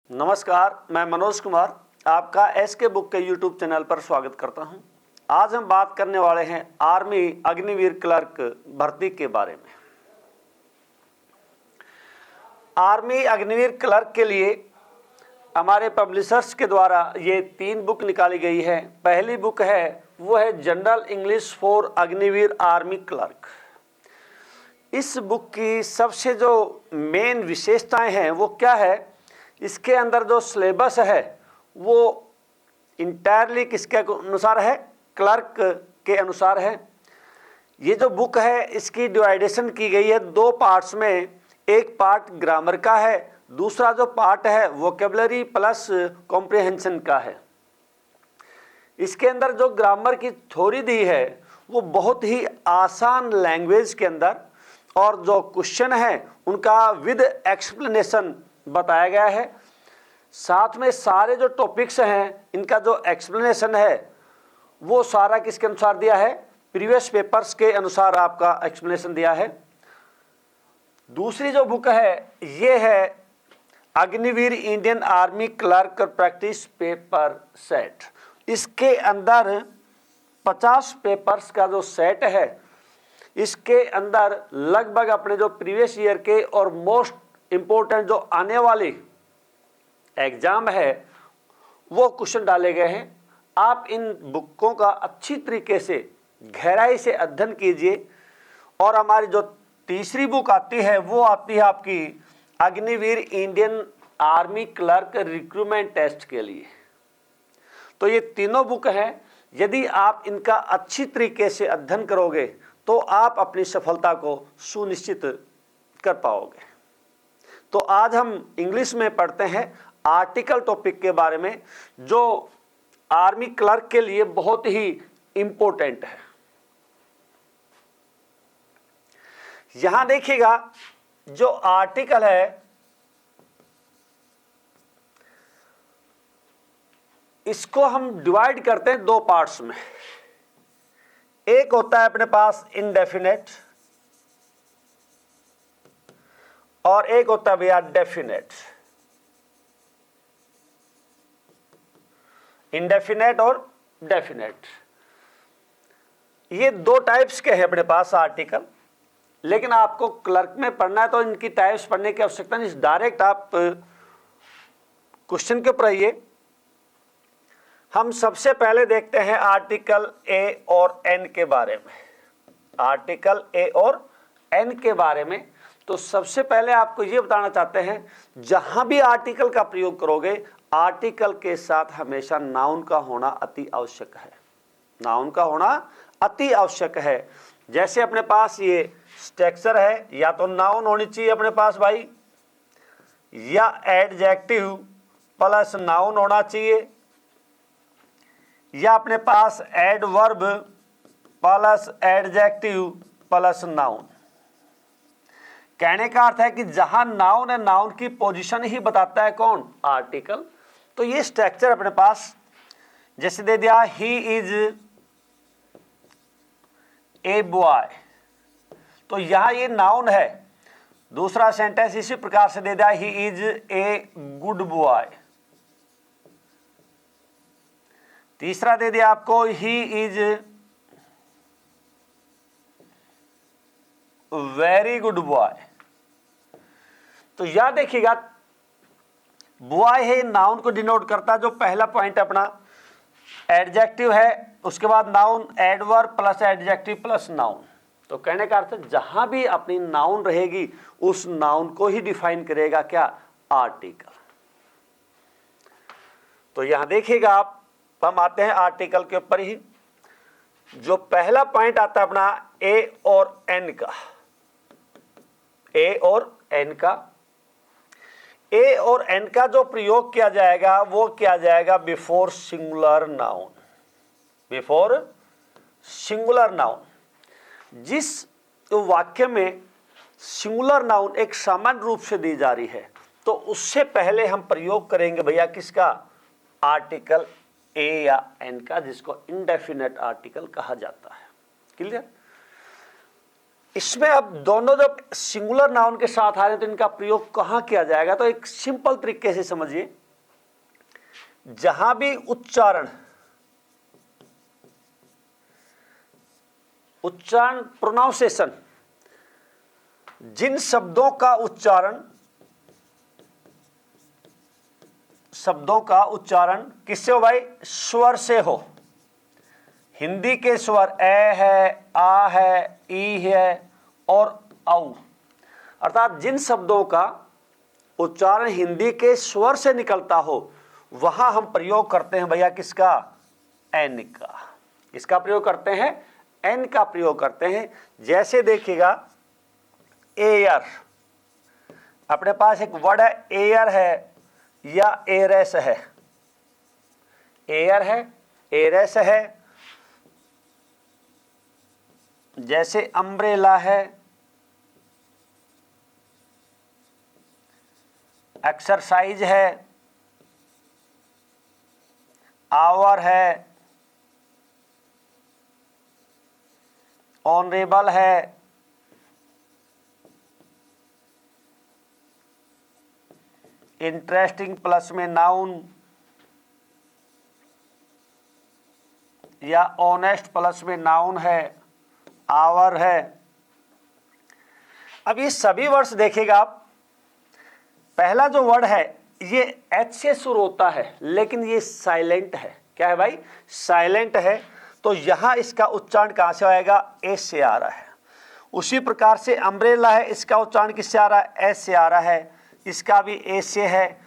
नमस्कार, मैं मनोज कुमार आपका एसके बुक के यूट्यूब चैनल पर स्वागत करता हूं। आज हम बात करने वाले हैं आर्मी अग्निवीर क्लर्क भर्ती के बारे में। आर्मी अग्निवीर क्लर्क के लिए हमारे पब्लिशर्स के द्वारा ये 3 बुक निकाली गई है। पहली बुक है वो है general English for Agniveer army clerk. इस बुक की सबसे जो मेन विशेषताएं हैं वो क्या है, इसके अंदर जो सिलेबस है वो इंटायरली किसके अनुसार है, क्लर्क के अनुसार है। ये जो बुक है इसकी डिवाइडेशन की गई है 2 पार्ट्स में। एक पार्ट ग्रामर का है, दूसरा जो पार्ट है वोकेबलरी प्लस कॉम्प्रिहेंशन का है। इसके अंदर जो ग्रामर की थ्योरी दी है वो बहुत ही आसान लैंग्वेज के अंदर, और जो क्वेश्चन है उनका विद एक्सप्लेनेशन बताया गया है। साथ में सारे जो टॉपिक्स हैं इनका जो एक्सप्लेनेशन है वो सारा किसके अनुसार दिया है, प्रीवियस पेपर्स के अनुसार आपका एक्सप्लेनेशन दिया है। दूसरी जो बुक है ये है Agniveer Indian army clerk practice paper set. इसके अंदर 50 पेपर्स का जो सेट है, इसके अंदर लगभग अपने जो प्रीवियस ईयर के और मोस्ट इम्पोर्टेंट जो आने वाली एग्जाम है वो क्वेश्चन डाले गए हैं। आप इन बुकों का अच्छी तरीके से गहराई से अध्ययन कीजिए। और हमारी जो तीसरी बुक आती है वो आती है आपकी Agniveer Indian army clerk recruitment test के लिए। तो ये तीनों बुक हैं, यदि आप इनका अच्छी तरीके से अध्ययन करोगे तो आप अपनी सफलता को सुनिश्चित कर पाओगे। तो आज हम इंग्लिश में पढ़ते हैं आर्टिकल टॉपिक के बारे में, जो आर्मी क्लर्क के लिए बहुत ही इंपॉर्टेंट है। यहां देखिएगा जो आर्टिकल है इसको हम डिवाइड करते हैं 2 पार्ट्स में। एक होता है अपने पास इंडेफिनेट और एक होता है भैया डेफिनेट। इंडेफिनेट और डेफिनेट, ये 2 टाइप्स के हैं अपने पास आर्टिकल। लेकिन आपको क्लर्क में पढ़ना है तो इनकी टाइप्स पढ़ने की आवश्यकता नहीं, डायरेक्ट आप क्वेश्चन के ऊपर आइए। हम सबसे पहले देखते हैं आर्टिकल ए और एन के बारे में। आर्टिकल ए और एन के बारे में तो सबसे पहले आपको ये बताना चाहते हैं, जहां भी आर्टिकल का प्रयोग करोगे आर्टिकल के साथ हमेशा नाउन का होना अति आवश्यक है। नाउन का होना अति आवश्यक है। जैसे अपने पास ये स्ट्रक्चर है, या तो नाउन होनी चाहिए अपने पास भाई, या एडजेक्टिव प्लस नाउन होना चाहिए, या अपने पास adverb plus adjective plus noun. कहने का अर्थ है कि जहां नाउन है, नाउन की पोजीशन ही बताता है कौन, आर्टिकल। तो ये स्ट्रक्चर अपने पास जैसे दे दिया ही इज ए बॉय, तो यहां ये नाउन है। दूसरा सेंटेंस इसी प्रकार से दे दिया he is a good boy. तीसरा दे दिया आपको he is very good boy. तो यह देखिएगा बॉय है, नाउन को डिनोट करता है। जो पहला पॉइंट अपना एडजेक्टिव है, उसके बाद noun, adverb plus adjective plus noun. तो कहने का अर्थ है जहां भी अपनी नाउन रहेगी उस नाउन को ही डिफाइन करेगा क्या, आर्टिकल। तो यहां देखिएगा आप, हम आते हैं आर्टिकल के ऊपर ही। जो पहला पॉइंट आता है अपना ए और एन का, ए और एन का। ए और एन का जो प्रयोग किया जाएगा वो किया जाएगा before singular noun. Before singular noun, जिस वाक्य में सिंगुलर नाउन एक सामान्य रूप से दी जा रही है तो उससे पहले हम प्रयोग करेंगे भैया किसका, आर्टिकल ए या एन का, जिसको इंडेफिनेट आर्टिकल कहा जाता है। क्लियर। इसमें अब दोनों जब सिंगुलर नाउन के साथ आ रहे हैं तो इनका प्रयोग कहां किया जाएगा, तो एक सिंपल तरीके से समझिए, जहां भी उच्चारण प्रोनाउंसिएशन, जिन शब्दों का उच्चारण किससे हो भाई, स्वर से हो। हिंदी के स्वर ए है, आ है, ई है और औ, अर्थात जिन शब्दों का उच्चारण हिंदी के स्वर से निकलता हो वहां हम प्रयोग करते हैं भैया किसका, एन का। इसका प्रयोग करते हैं, एन का प्रयोग करते हैं। जैसे देखिएगा एयर, अपने पास एक वर्ड है एयर है या एरेस है, एयर है, एरेस है। जैसे अम्ब्रेला है, एक्सरसाइज है, आवर है, ऑनरेबल है, इंटरेस्टिंग प्लस में नाउन या ऑनेस्ट प्लस में नाउन है, आवर है। अब ये सभी वर्ड्स देखिएगा आप, पहला जो वर्ड है ये एच से शुरू होता है लेकिन ये साइलेंट है। क्या है भाई, साइलेंट है। तो यहां इसका उच्चारण कहां से आएगा, एस से आ रहा है। उसी प्रकार से अम्ब्रेला है, इसका उच्चारण किससे आ रहा है, एस से आ रहा है, इसका भी एस से है।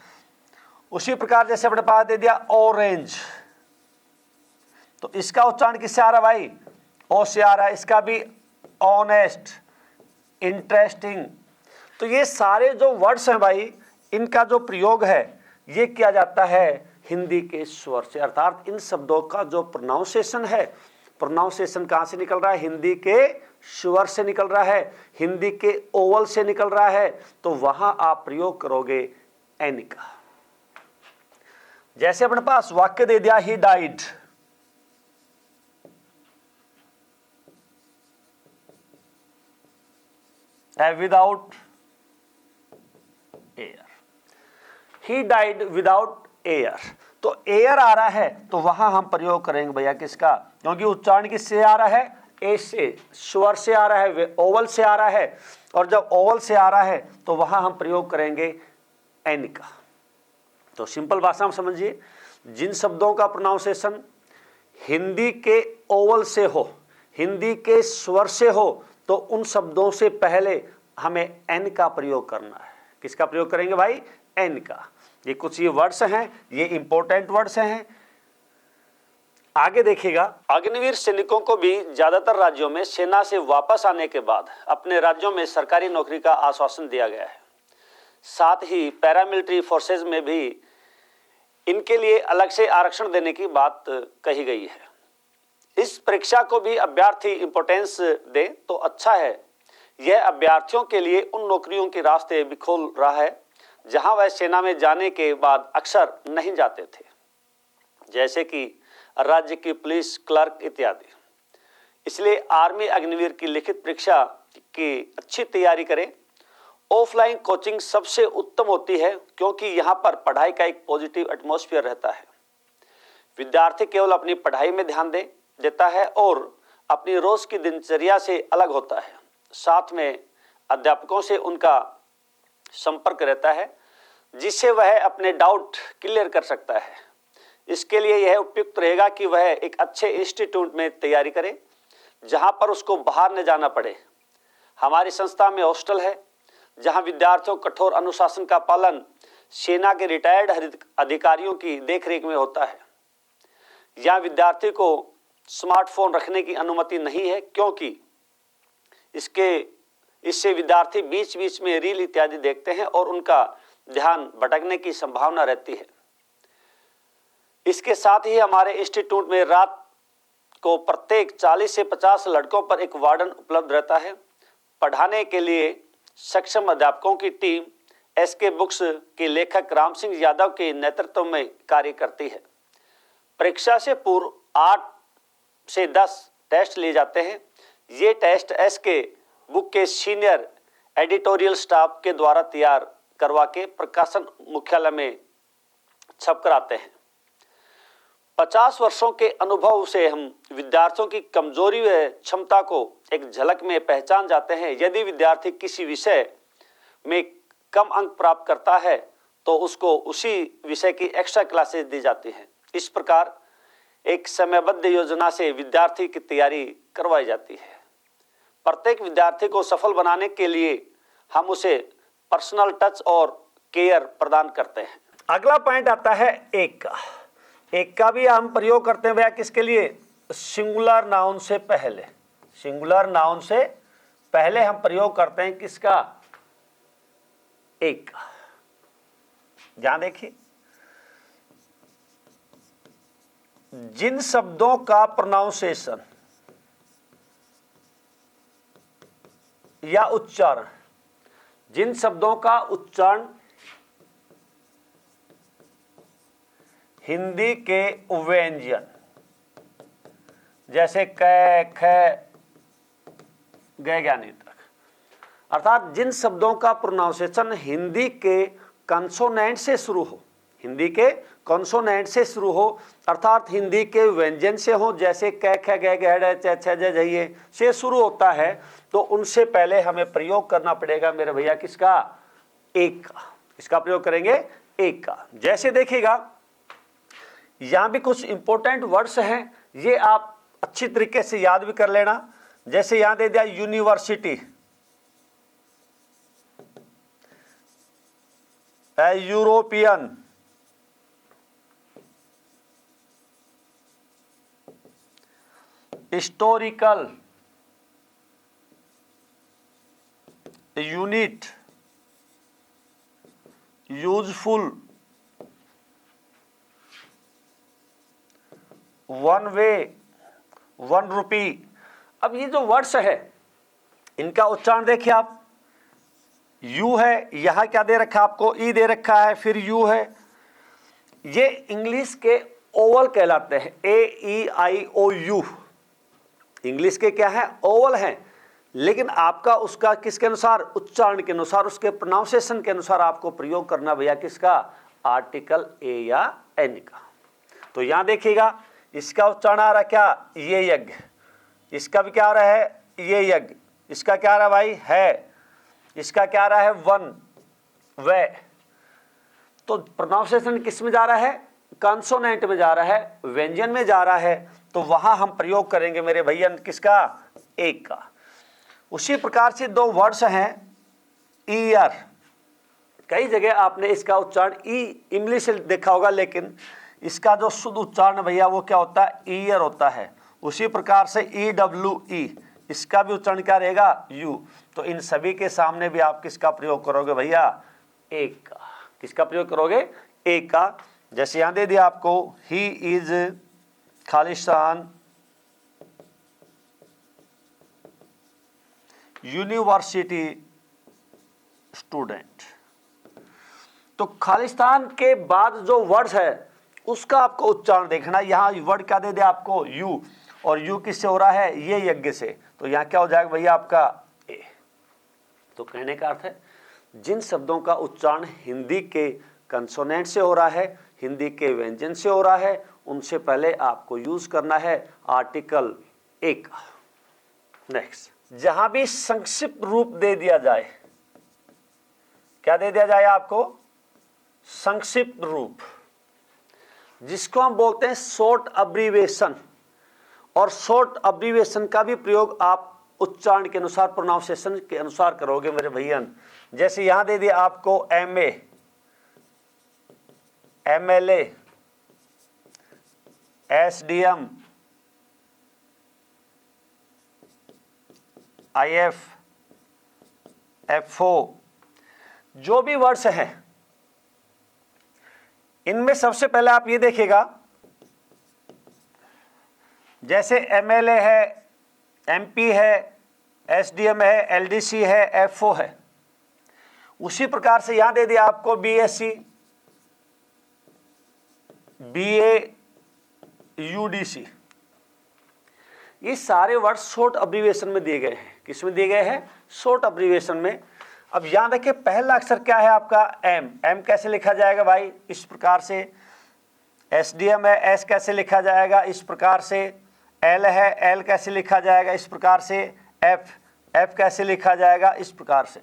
उसी प्रकार जैसे अपने पास दे दिया ऑरेंज, तो इसका उच्चारण किससे आ रहा है भाई, ओ से आ रहा है, इसका भी ऑनेस्ट, इंटरेस्टिंग। तो ये सारे जो वर्ड्स हैं भाई, इनका जो प्रयोग है ये किया जाता है हिंदी के स्वर से, अर्थात इन शब्दों का जो प्रोनाउंसिएशन है, प्रोनाउंसिएशन कहां से निकल रहा है, हिंदी के स्वर से निकल रहा है, हिंदी के ओवल से निकल रहा है। तो वहां आप प्रयोग करोगे एन का। जैसे अपने पास वाक्य दे दिया he died, without air, he died without air. तो एयर आ रहा है तो वहां हम प्रयोग करेंगे भैया किसका, क्योंकि उच्चारण किससे आ रहा है, ए से, स्वर से आ रहा है, ओवल से आ रहा है। और जब ओवल से आ रहा है तो वहां हम प्रयोग करेंगे एन का। तो सिंपल भाषा में समझिए, जिन शब्दों का प्रोनाउंसिएशन हिंदी के ओवल से हो, हिंदी के स्वर से हो, तो उन शब्दों से पहले हमें एन का प्रयोग करना है। किसका प्रयोग करेंगे भाई, एन का। ये कुछ ये वर्ड्स हैं, ये इंपॉर्टेंट वर्ड्स हैं। आगे देखिएगा, अग्निवीर सैनिकों को भी ज्यादातर राज्यों में सेना से वापस आने के बाद अपने राज्यों में सरकारी नौकरी का आश्वासन दिया गया है। साथ ही पैरामिलिट्री फोर्सेज में भी इनके लिए अलग से आरक्षण देने की बात कही गई है। इस परीक्षा को भी अभ्यर्थी इंपोर्टेंस दे तो अच्छा है। यह अभ्यर्थियों के लिए उन नौकरियों के रास्ते भी खोल रहा है जहां वह सेना में जाने के बाद अक्सर नहीं जाते थे, जैसे कि राज्य की पुलिस क्लर्क इत्यादि। इसलिए आर्मी अग्निवीर की लिखित परीक्षा की अच्छी तैयारी करें। ऑफलाइन कोचिंग सबसे उत्तम होती है क्योंकि यहाँ पर पढ़ाई का एक पॉजिटिव एटमॉस्फेयर रहता है। विद्यार्थी केवल अपनी पढ़ाई में ध्यान देता है और अपनी रोज की दिनचर्या से अलग होता है। साथ में अध्यापकों से उनका संपर्क रहता है जिससे वह अपने डाउट क्लियर कर सकता है। इसके लिए यह उपयुक्त रहेगा कि वह एक अच्छे इंस्टीट्यूट में तैयारी करे जहां पर उसको बाहर न जाना पड़े। हमारी संस्था में हॉस्टल है जहां विद्यार्थियों कठोर अनुशासन का पालन सेना के रिटायर्ड अधिकारियों की देखरेख में होता है। यहाँ विद्यार्थी को स्मार्टफोन रखने की अनुमति नहीं है क्योंकि इससे विद्यार्थी बीच बीच में रील इत्यादि देखते हैं और उनका ध्यान भटकने की संभावना रहती है। इसके साथ ही हमारे इंस्टीट्यूट में रात को प्रत्येक 40 से 50 लड़कों पर एक वार्डन उपलब्ध रहता है। पढ़ाने के लिए सक्षम अध्यापकों की टीम एसके बुक्स के लेखक राम सिंह यादव के नेतृत्व में कार्य करती है। परीक्षा से पूर्व 8 से 10 टेस्ट लिए जाते हैं। ये टेस्ट एसके बुक के सीनियर एडिटोरियल स्टाफ के द्वारा तैयार करवा के प्रकाशन मुख्यालय में छप कर आते हैं। 50 वर्षों के अनुभव से हम विद्यार्थियों की कमजोरी व क्षमता को एक झलक में पहचान जाते हैं। यदि विद्यार्थी किसी विषय में कम अंक प्राप्त करता है तो उसको उसी विषय की एक्स्ट्रा क्लासेस दी जाती हैं। इस प्रकार एक समयबद्ध योजना से विद्यार्थी की तैयारी करवाई जाती है। प्रत्येक विद्यार्थी को सफल बनाने के लिए हम उसे पर्सनल टच और केयर प्रदान करते हैं। अगला पॉइंट आता है एक का। एक का भी हम प्रयोग करते हैं भैया किसके लिए? सिंगुलर नाउन से पहले। सिंगुलर नाउन से पहले हम प्रयोग करते हैं किसका? एक का। ध्यान देखिए, जिन शब्दों का प्रोनाउंसिएशन या उच्चारण, जिन शब्दों का उच्चारण हिंदी के व्यंजन जैसे क, ख, ग, ज्ञानी तक, अर्थात जिन शब्दों का प्रोनाउंसिएशन हिंदी के कंसोनेंट से शुरू हो, हिंदी के कंसोनेंट से शुरू हो, अर्थात हिंदी के व्यंजन से हो, जैसे क, ख, ग, घ, च, छ, ज, झ से शुरू होता है, तो उनसे पहले हमें प्रयोग करना पड़ेगा मेरे भैया किसका? एक का। इसका प्रयोग करेंगे एक का। जैसे देखिएगा यहां भी कुछ इंपॉर्टेंट वर्ड्स हैं, ये आप अच्छी तरीके से याद भी कर लेना। जैसे यहां दे दिया university, European, historical, unit, useful, one way, one rupee. अब ये जो वर्ड्स है इनका उच्चारण देखिए आप। यू है, यहां क्या दे रखा आपको? ई दे रखा है, फिर यू है। ये इंग्लिश के ओवल कहलाते हैं, AEIOU। इंग्लिश के क्या है? ओवल हैं। लेकिन आपका उसका किसके अनुसार? उच्चारण के अनुसार, उसके प्रोनाउंसिएशन के अनुसार आपको प्रयोग करना भैया किसका? आर्टिकल ए या एन का। तो यहां देखिएगा इसका उच्चारण आ रहा क्या? ये यज्ञ। इसका भी क्या आ रहा है? ये यज्ञ। इसका क्या आ रहा भाई? है। इसका क्या आ रहा है? वन, वे। तो प्रोनाउंसिएशन किस में जा रहा है? कंसोनेंट में जा रहा है, व्यंजन में जा रहा है। तो वहां हम प्रयोग करेंगे मेरे भैया किसका? एक का। उसी प्रकार से दो वर्ड्स हैं, ईयर। कई जगह आपने इसका उच्चारण ई इंग्लिश से देखा होगा, लेकिन इसका जो शुद्ध उच्चारण भैया वो क्या होता है? ईयर होता है। उसी प्रकार से EWE, इसका भी उच्चारण क्या रहेगा? यू। तो इन सभी के सामने भी आप किसका प्रयोग करोगे भैया? एक का। किसका प्रयोग करोगे? एक का। जैसे यहां दे दिया आपको, he is Khalistan university student. तो खालिस्तान के बाद जो वर्ड्स है उसका आपको उच्चारण देखना। यहाँ वर्ड क्या दे दिया आपको? यू। और यू किससे हो रहा है? ये यज्ञ से। तो यहाँ क्या हो जाएगा भैया आपका? ए। तो कहने का अर्थ है जिन शब्दों का उच्चारण हिंदी के कंसोनेंट से हो रहा है, हिंदी के व्यंजन से हो रहा है, उनसे पहले आपको यूज करना है आर्टिकल एक। नेक्स्ट, जहां भी संक्षिप्त रूप दे दिया जाए, क्या दे दिया जाए आपको? संक्षिप्त रूप, जिसको हम बोलते हैं शॉर्ट अब्रीविएशन। और शॉर्ट अब्रीविएशन का भी प्रयोग आप उच्चारण के अनुसार, प्रोनाउंसिएशन के अनुसार करोगे मेरे भैया। जैसे यहां दे दिया आपको MA, MLA, SDM, IF, FO, जो भी वर्ड्स हैं इनमें सबसे पहले आप ये देखिएगा, जैसे MLA है, MP है, SDM है, LDC है, FO है। उसी प्रकार से यहां दे दिया आपको BSc, BA, UDC। ये सारे वर्ड शॉर्ट अब्रीविएशन में दिए गए हैं। किस में दिए गए हैं? शॉर्ट अब्रीविएशन में। अब यहां देखिए पहला अक्षर क्या है आपका? एम। एम कैसे लिखा जाएगा भाई? इस प्रकार से। एसडीएम है, एस कैसे लिखा जाएगा? इस प्रकार से। एल है, एल कैसे लिखा जाएगा? इस प्रकार से। एफ, एफ कैसे लिखा जाएगा? इस प्रकार से।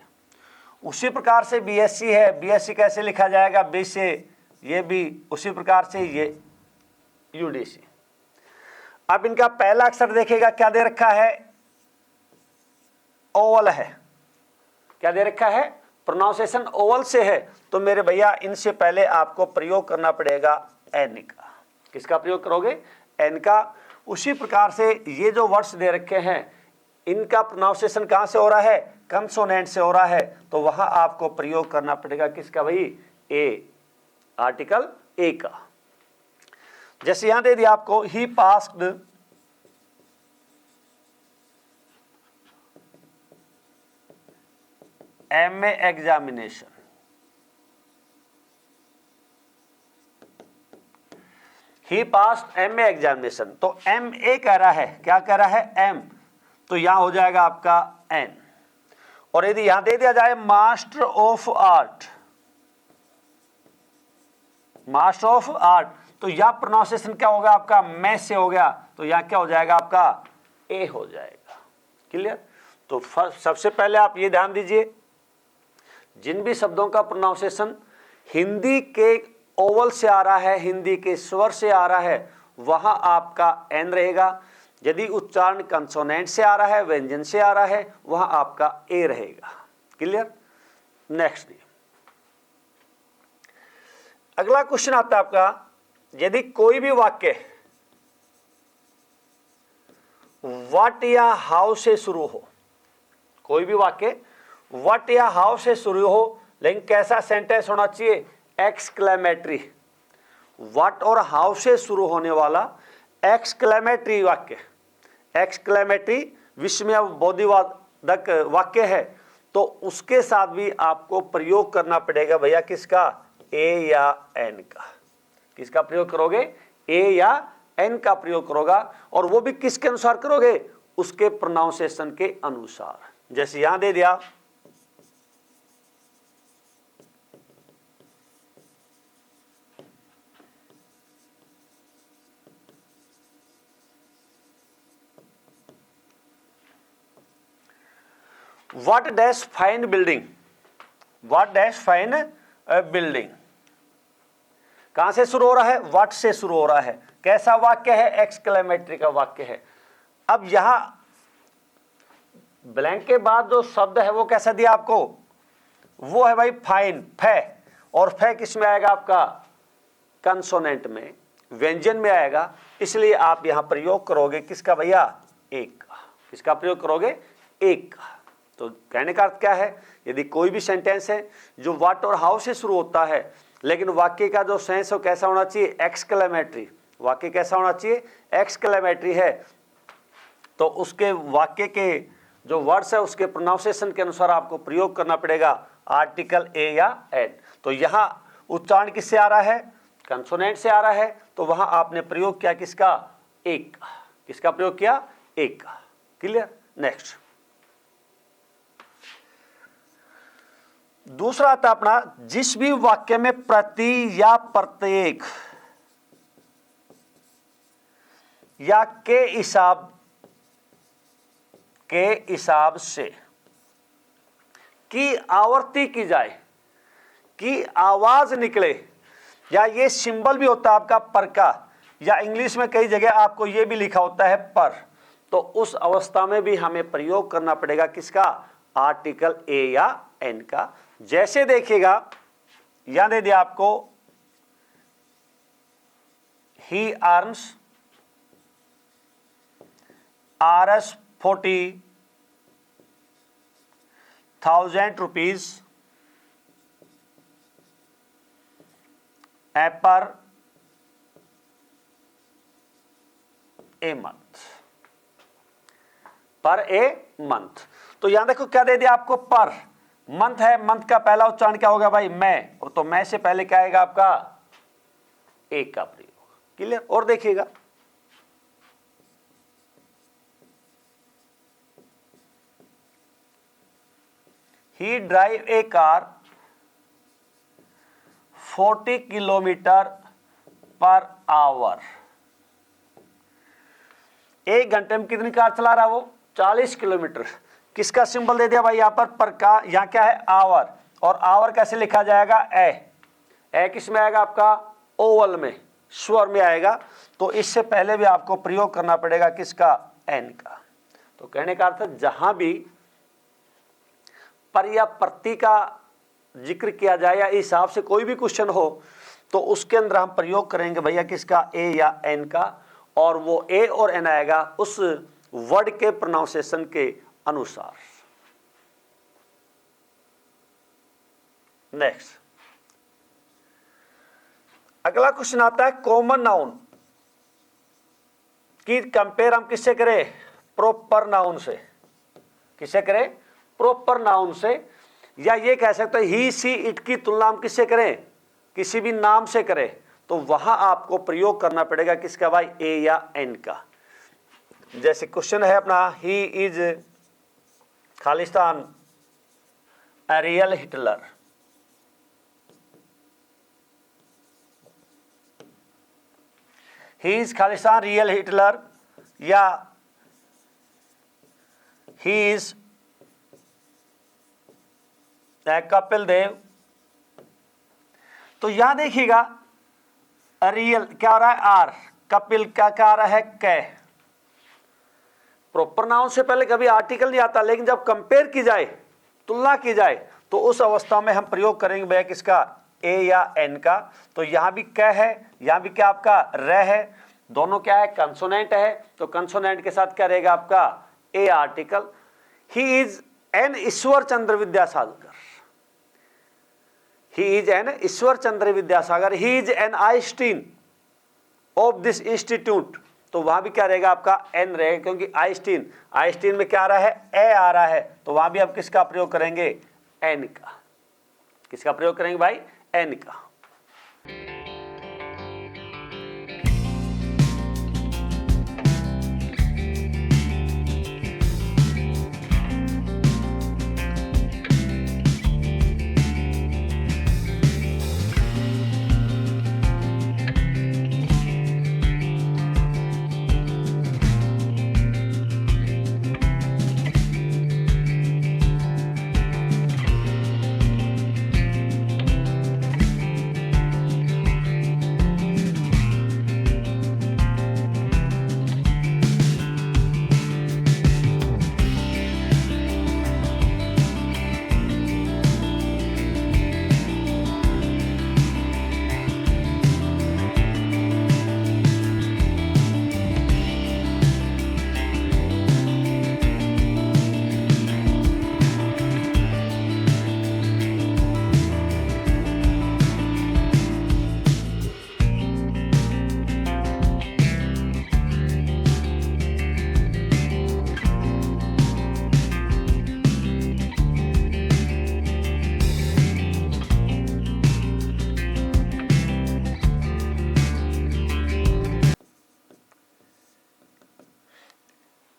उसी प्रकार से बीएससी है, बीएससी कैसे लिखा जाएगा? बी से। ये भी उसी प्रकार से, ये यूडीसी। अब इनका पहला अक्षर देखिएगा क्या दे रखा है? ओवल है। क्या दे रखा है? प्रोनाउंसिएशन ओवल से है। तो मेरे भैया इनसे पहले आपको प्रयोग करना पड़ेगा एन का। किसका प्रयोग करोगे? एन का। उसी प्रकार से ये जो वर्ड्स दे रखे हैं इनका प्रोनाउंसिएशन कहां से हो रहा है? कंसोनेंट से हो रहा है। तो वहां आपको प्रयोग करना पड़ेगा किसका भाई? ए, आर्टिकल ए का। जैसे यहां दे दिया आपको, ही पास्ड एमए एग्जामिनेशन। ही पास्ड एमए एग्जामिनेशन। तो एम ए कह रहा है, क्या कह रहा है? एम। तो यहां हो जाएगा आपका एन। और यदि यहां दे दिया जाए master of art, master of art, तो यह प्रोनाउंसिएशन क्या होगा आपका? मैं से हो गया। तो यहां क्या हो जाएगा आपका? ए हो जाएगा। क्लियर? तो सबसे पहले आप ये ध्यान दीजिए, जिन भी शब्दों का प्रोनाउंसिएशन हिंदी के ओवल से आ रहा है, हिंदी के स्वर से आ रहा है, वहां आपका एन रहेगा। यदि उच्चारण कंसोनेंट से आ रहा है, व्यंजन से आ रहा है, वहां आपका ए रहेगा। क्लियर? नेक्स्ट अगला क्वेश्चन आता है आपका, यदि कोई भी वाक्य व्हाट या हाउ से शुरू हो, कोई भी वाक्य व्हाट या हाउ से शुरू हो, लेकिन कैसा सेंटेंस होना चाहिए? एक्सक्लेमेटरी। व्हाट और हाउ से शुरू होने वाला एक्सक्लेमेटरी वाक्य, एक्सक्लेमेटरी विस्मय बोधिवादक वाक्य है, तो उसके साथ भी आपको प्रयोग करना पड़ेगा भैया किसका? ए या एन का। किसका प्रयोग करोगे? ए या एन का प्रयोग करोगा। और वो भी किसके अनुसार करोगे? उसके प्रोनाउंसिएशन के अनुसार। जैसे यहां दे दिया, what dash fine building, what dash fine building. कहां से शुरू हो रहा है? व्हाट से शुरू हो रहा है। कैसा वाक्य है? एक्सक्लेमेटरी का वाक्य है। अब यहां ब्लैंक के बाद जो शब्द है वो कैसा दिया आपको? वो है भाई फाइन, फै। और फै किस में आएगा आपका? कंसोनेंट में, व्यंजन में आएगा। इसलिए आप यहां प्रयोग करोगे किसका भैया? एक का। किसका प्रयोग करोगे? एक का। तो कहने का अर्थ क्या है? यदि कोई भी सेंटेंस है जो व्हाट और हाउ से शुरू होता है, लेकिन वाक्य का जो सेंस हो कैसा होना चाहिए? एक्सक्लेमेटरी। वाक्य कैसा होना चाहिए? एक्सक्लेमेटरी है। तो उसके वाक्य के जो वर्ड्स है उसके प्रोनाउंसिएशन के अनुसार आपको प्रयोग करना पड़ेगा आर्टिकल ए या एन। तो यहां उच्चारण किससे आ रहा है? कंसोनेंट से आ रहा है। तो वहां आपने प्रयोग किया किसका? एक का। किसका प्रयोग किया? एक का। क्लियर? नेक्स्ट दूसरा आता अपना, जिस भी वाक्य में प्रति या प्रत्येक या के हिसाब से की आवृत्ति की जाए, की आवाज निकले, या ये सिंबल भी होता है आपका पर का, या इंग्लिश में कई जगह आपको ये भी लिखा होता है पर, तो उस अवस्था में भी हमें प्रयोग करना पड़ेगा किसका? आर्टिकल ए या एन का। जैसे देखिएगा यहां दे दिया आपको, ही earns Rs40,000 rupees per a month, पर ए मंथ। तो यहां देखो क्या दे दिया आपको? पर। मंथ है, मंथ का पहला उच्चारण क्या होगा भाई? मैं। तो मैं से पहले क्या आएगा आपका? एक का प्रयोग। क्लियर? और देखिएगा ही ड्राइव ए कार 40 किलोमीटर पर आवर। एक घंटे में कितनी कार चला रहा है वो? 40 किलोमीटर। किसका सिंबल दे दिया भाई यहाँ पर का, यहाँ क्या है? आवर। और आवर कैसे लिखा जाएगा? ए किस में आएगा आपका? ओवल में, स्वर में आएगा। तो इससे पहले भी आपको प्रयोग करना पड़ेगा किसका? एन का। तो कहने का अर्थ जहां भी पर या प्रति का जिक्र किया जाए या इस हिसाब से कोई भी क्वेश्चन हो तो उसके अंदर हम प्रयोग करेंगे भैया किसका? ए या एन का। और वो ए और एन आएगा उस वर्ड के प्रोनाउंसिएशन के अनुसार। नेक्स्ट, अगला क्वेश्चन आता है कॉमन नाउन की कंपेयर हम किससे करें? प्रॉपर नाउन से। किससे करें? प्रॉपर नाउन से। या ये कह सकते हैं ही सी इट की तुलना हम किससे करें? किसी भी नाम से करें। तो वहां आपको प्रयोग करना पड़ेगा किसका भाई? ए या एन का। जैसे क्वेश्चन है अपना, he is Khalistan a real Hitler. He is Khalistan real Hitler, या ही इज कपिल देव। तो यहां देखिएगा रियल क्या आ रहा है? आर। कपिल का क्या आ रहा है? कै। प्रॉपर नाउन से पहले कभी आर्टिकल नहीं आता, लेकिन जब कंपेयर की जाए, तुलना की जाए, तो उस अवस्था में हम प्रयोग करेंगे भैया किसका? ए या एन का। तो यहां भी कै है, यहां भी क्या आपका? रे है। दोनों क्या है? कंसोनेंट है। तो कंसोनेंट के साथ क्या रहेगा आपका? A article. He is an Ishwar Chandra Vidyasagar. He is an Ishwar Chandra Vidyasagar. He is an Einstein of this institute। तो वहां भी क्या रहेगा आपका? एन रहेगा, क्योंकि आइंस्टीन में क्या आ रहा है? ए आ रहा है। तो वहां भी आप किसका प्रयोग करेंगे? एन का। किसका प्रयोग करेंगे भाई? एन का।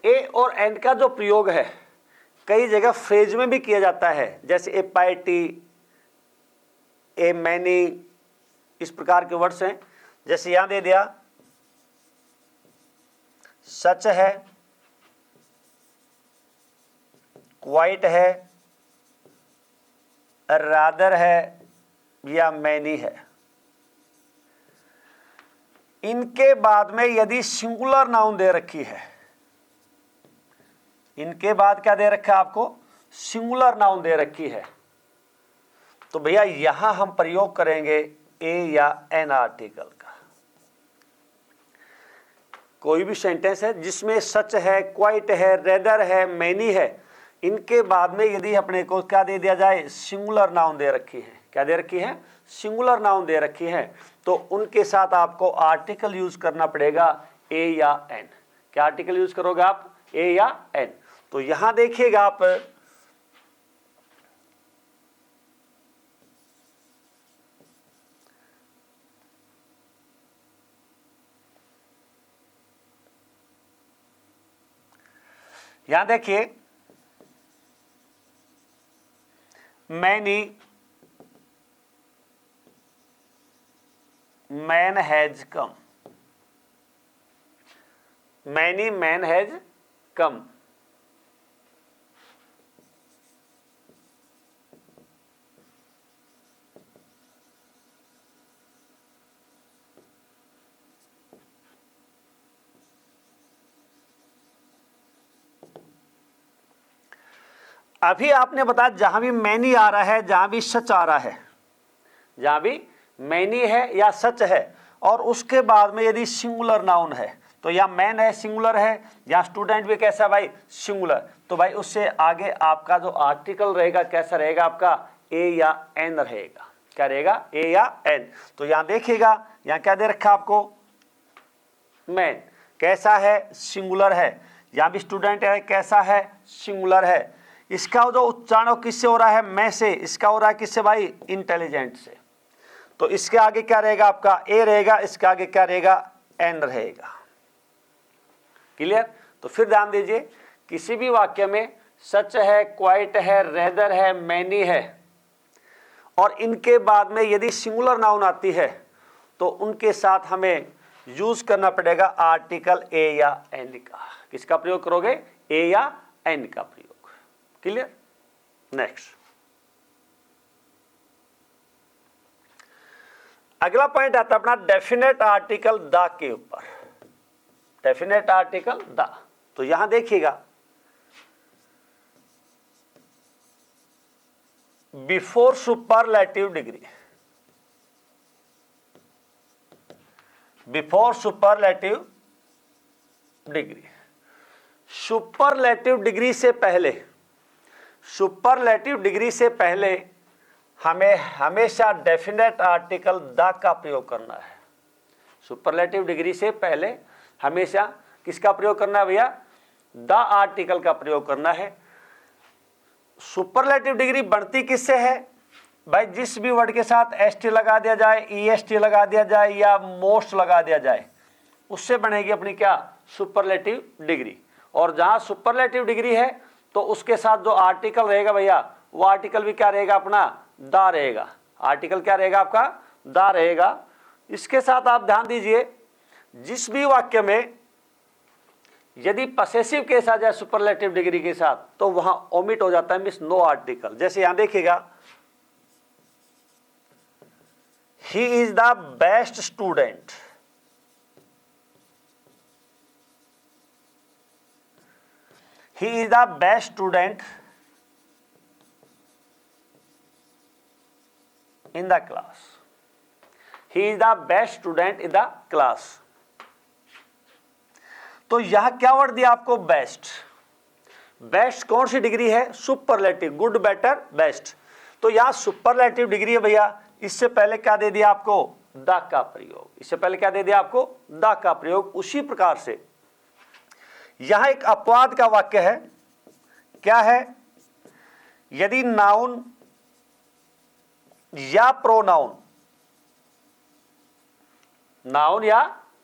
ए और एंड का जो प्रयोग है कई जगह फ्रेज में भी किया जाता है, जैसे ए पार्टी, ए मैनी, इस प्रकार के वर्ड्स हैं। जैसे यहां दे दिया सच है, क्वाइट है, रादर है या मैनी है। इनके बाद में यदि सिंगुलर नाउन दे रखी है, इनके बाद क्या दे रखा है आपको? सिंगुलर नाउन दे रखी है, तो भैया यहां हम प्रयोग करेंगे ए या एन आर्टिकल का। कोई भी सेंटेंस है जिसमें सच है, क्वाइट है, रेदर है, मैनी है, इनके बाद में यदि अपने को क्या दे दिया जाए? सिंगुलर नाउन दे रखी है। क्या दे रखी है? सिंगुलर नाउन दे रखी है, तो उनके साथ आपको आर्टिकल यूज करना पड़ेगा ए या एन। क्या आर्टिकल यूज करोगे आप? ए या एन। तो यहां देखिएगा आप, यहां देखिए many man has come, many man has come. अभी आपने बताया जहां भी मैनी आ रहा है, जहां भी सच आ रहा है, जहां भी मैनी है या सच है और उसके बाद में यदि सिंगुलर नाउन है तो या मैन है सिंगुलर है, या स्टूडेंट भी कैसा भाई सिंगुलर, तो भाई उससे आगे आपका जो आर्टिकल रहेगा कैसा रहेगा आपका ए या एन रहेगा। क्या रहेगा? ए या एन। तो यहां देखिएगा यहां क्या दे रखा आपको? मैन। कैसा है? सिंगुलर है। यहां भी स्टूडेंट है, कैसा है? सिंगुलर है। इसका जो उच्चारण किससे हो रहा है? मैं से। इसका हो रहा है किससे भाई? इंटेलिजेंट से। तो इसके आगे क्या रहेगा आपका? ए रहेगा। इसके आगे क्या रहेगा? एन रहेगा। क्लियर? तो फिर ध्यान दीजिए, किसी भी वाक्य में सच है, क्वाइट है, रेदर है, मैनी है और इनके बाद में यदि सिंगुलर नाउन आती है तो उनके साथ हमें यूज करना पड़ेगा आर्टिकल ए या एन का। किसका प्रयोग करोगे? ए या एन का प्रयोग। क्लियर? नेक्स्ट, अगला पॉइंट आता है अपना डेफिनेट आर्टिकल द के ऊपर। Definite article the. तो यहां देखिएगा, before superlative degree, before superlative degree, superlative degree से पहले, सुपरलेटिव डिग्री से पहले हमें हमेशा डेफिनेट आर्टिकल द का प्रयोग करना है। सुपरलेटिव डिग्री से पहले हमेशा किसका प्रयोग करना है भैया? द आर्टिकल का प्रयोग करना है। सुपरलेटिव डिग्री बढ़ती किससे है भाई? जिस भी वर्ड के साथ एसटी लगा दिया जाए, ईएसटी लगा दिया जाए या मोस्ट लगा दिया जाए, उससे बनेगी अपनी क्या? Superlative degree. और जहां सुपरलेटिव डिग्री है तो उसके साथ जो आर्टिकल रहेगा भैया, वो आर्टिकल भी क्या रहेगा अपना? दा रहेगा। आर्टिकल क्या रहेगा आपका? दा रहेगा। इसके साथ आप ध्यान दीजिए, जिस भी वाक्य में यदि पसेसिव केस आ जाए सुपरलेटिव डिग्री के साथ तो वहां ओमिट हो जाता है, मींस नो आर्टिकल। जैसे यहां देखिएगा, he is the best student, he is the best student in the class, he is the best student in the class। तो यहां क्या वर्ड दिया आपको? बेस्ट। बेस्ट कौन सी डिग्री है? सुपरलेटिव। Good, better, best. तो यहां सुपरलेटिव डिग्री है भैया, इससे पहले क्या दे दिया आपको? द का प्रयोग। इससे पहले क्या दे दिया आपको? द का प्रयोग। उसी प्रकार से यहां एक अपवाद का वाक्य है। क्या है? यदि नाउन या प्रोनाउन, नाउन या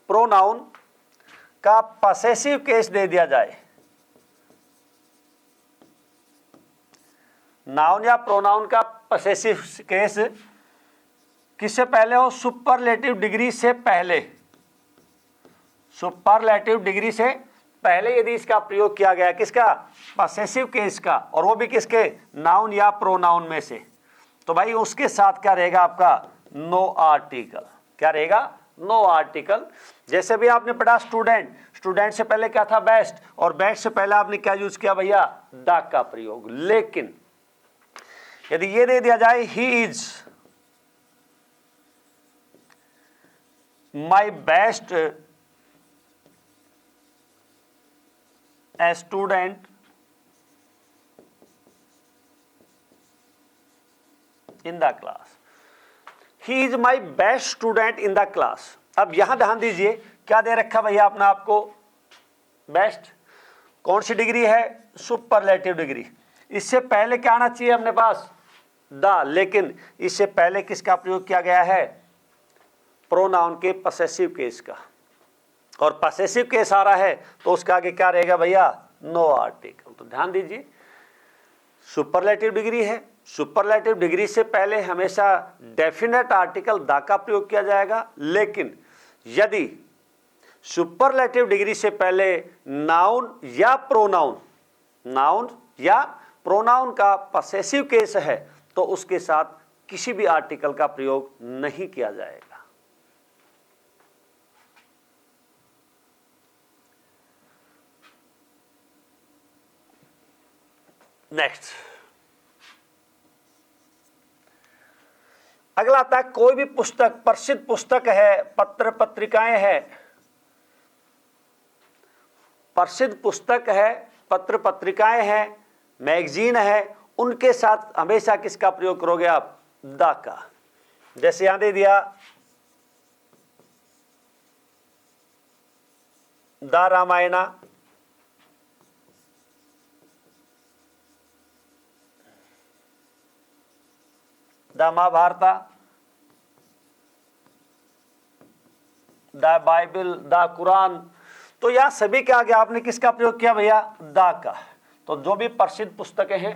प्रोनाउन का पसेसिव केस दे दिया जाए, नाउन या प्रोनाउन का पसेसिव केस किससे पहले हो? सुपरलेटिव डिग्री से पहले। सुपरलेटिव डिग्री से पहले यदि इसका प्रयोग किया गया, किसका? पसेसिव केस का, और वो भी किसके? नाउन या प्रोनाउन में से, तो भाई उसके साथ क्या रहेगा आपका? No article. क्या रहेगा? No article. जैसे भी आपने पढ़ा स्टूडेंट, स्टूडेंट से पहले क्या था? बेस्ट, और बेस्ट से पहले आपने क्या यूज किया भैया? द का प्रयोग। लेकिन यदि ये दे दिया जाए, he is my best a student in the class, he is my best student in the class। अब यहां ध्यान दीजिए, क्या दे रखा भैया अपना आपको? बेस्ट। कौन सी डिग्री है? Superlative degree. इससे पहले क्या आना चाहिए अपने पास? द। लेकिन इससे पहले किसका प्रयोग किया गया है? प्रोनाउन के पसेसिव केस का, और पसेसिव केस आ रहा है तो उसका आगे क्या रहेगा भैया? No article. तो ध्यान दीजिए, सुपरलेटिव डिग्री है, सुपरलेटिव डिग्री से पहले हमेशा डेफिनेट आर्टिकल द का प्रयोग किया जाएगा, लेकिन यदि सुपरलेटिव डिग्री से पहले नाउन या प्रोनाउन का पसेसिव केस है तो उसके साथ किसी भी आर्टिकल का प्रयोग नहीं किया जाएगा। नेक्स्ट, अगला आता है कोई भी पुस्तक, प्रसिद्ध पुस्तक है, पत्र पत्रिकाएं है, प्रसिद्ध पुस्तक है, पत्र पत्रिकाएं हैं, मैगजीन है, उनके साथ हमेशा किसका प्रयोग करोगे आप? द का। जैसे यहां दे दिया the Ramayana, the Mahabharata, the Bible, the Quran, तो यहां सभी के आगे आपने किसका प्रयोग किया भैया? द का। तो जो भी प्रसिद्ध पुस्तकें हैं,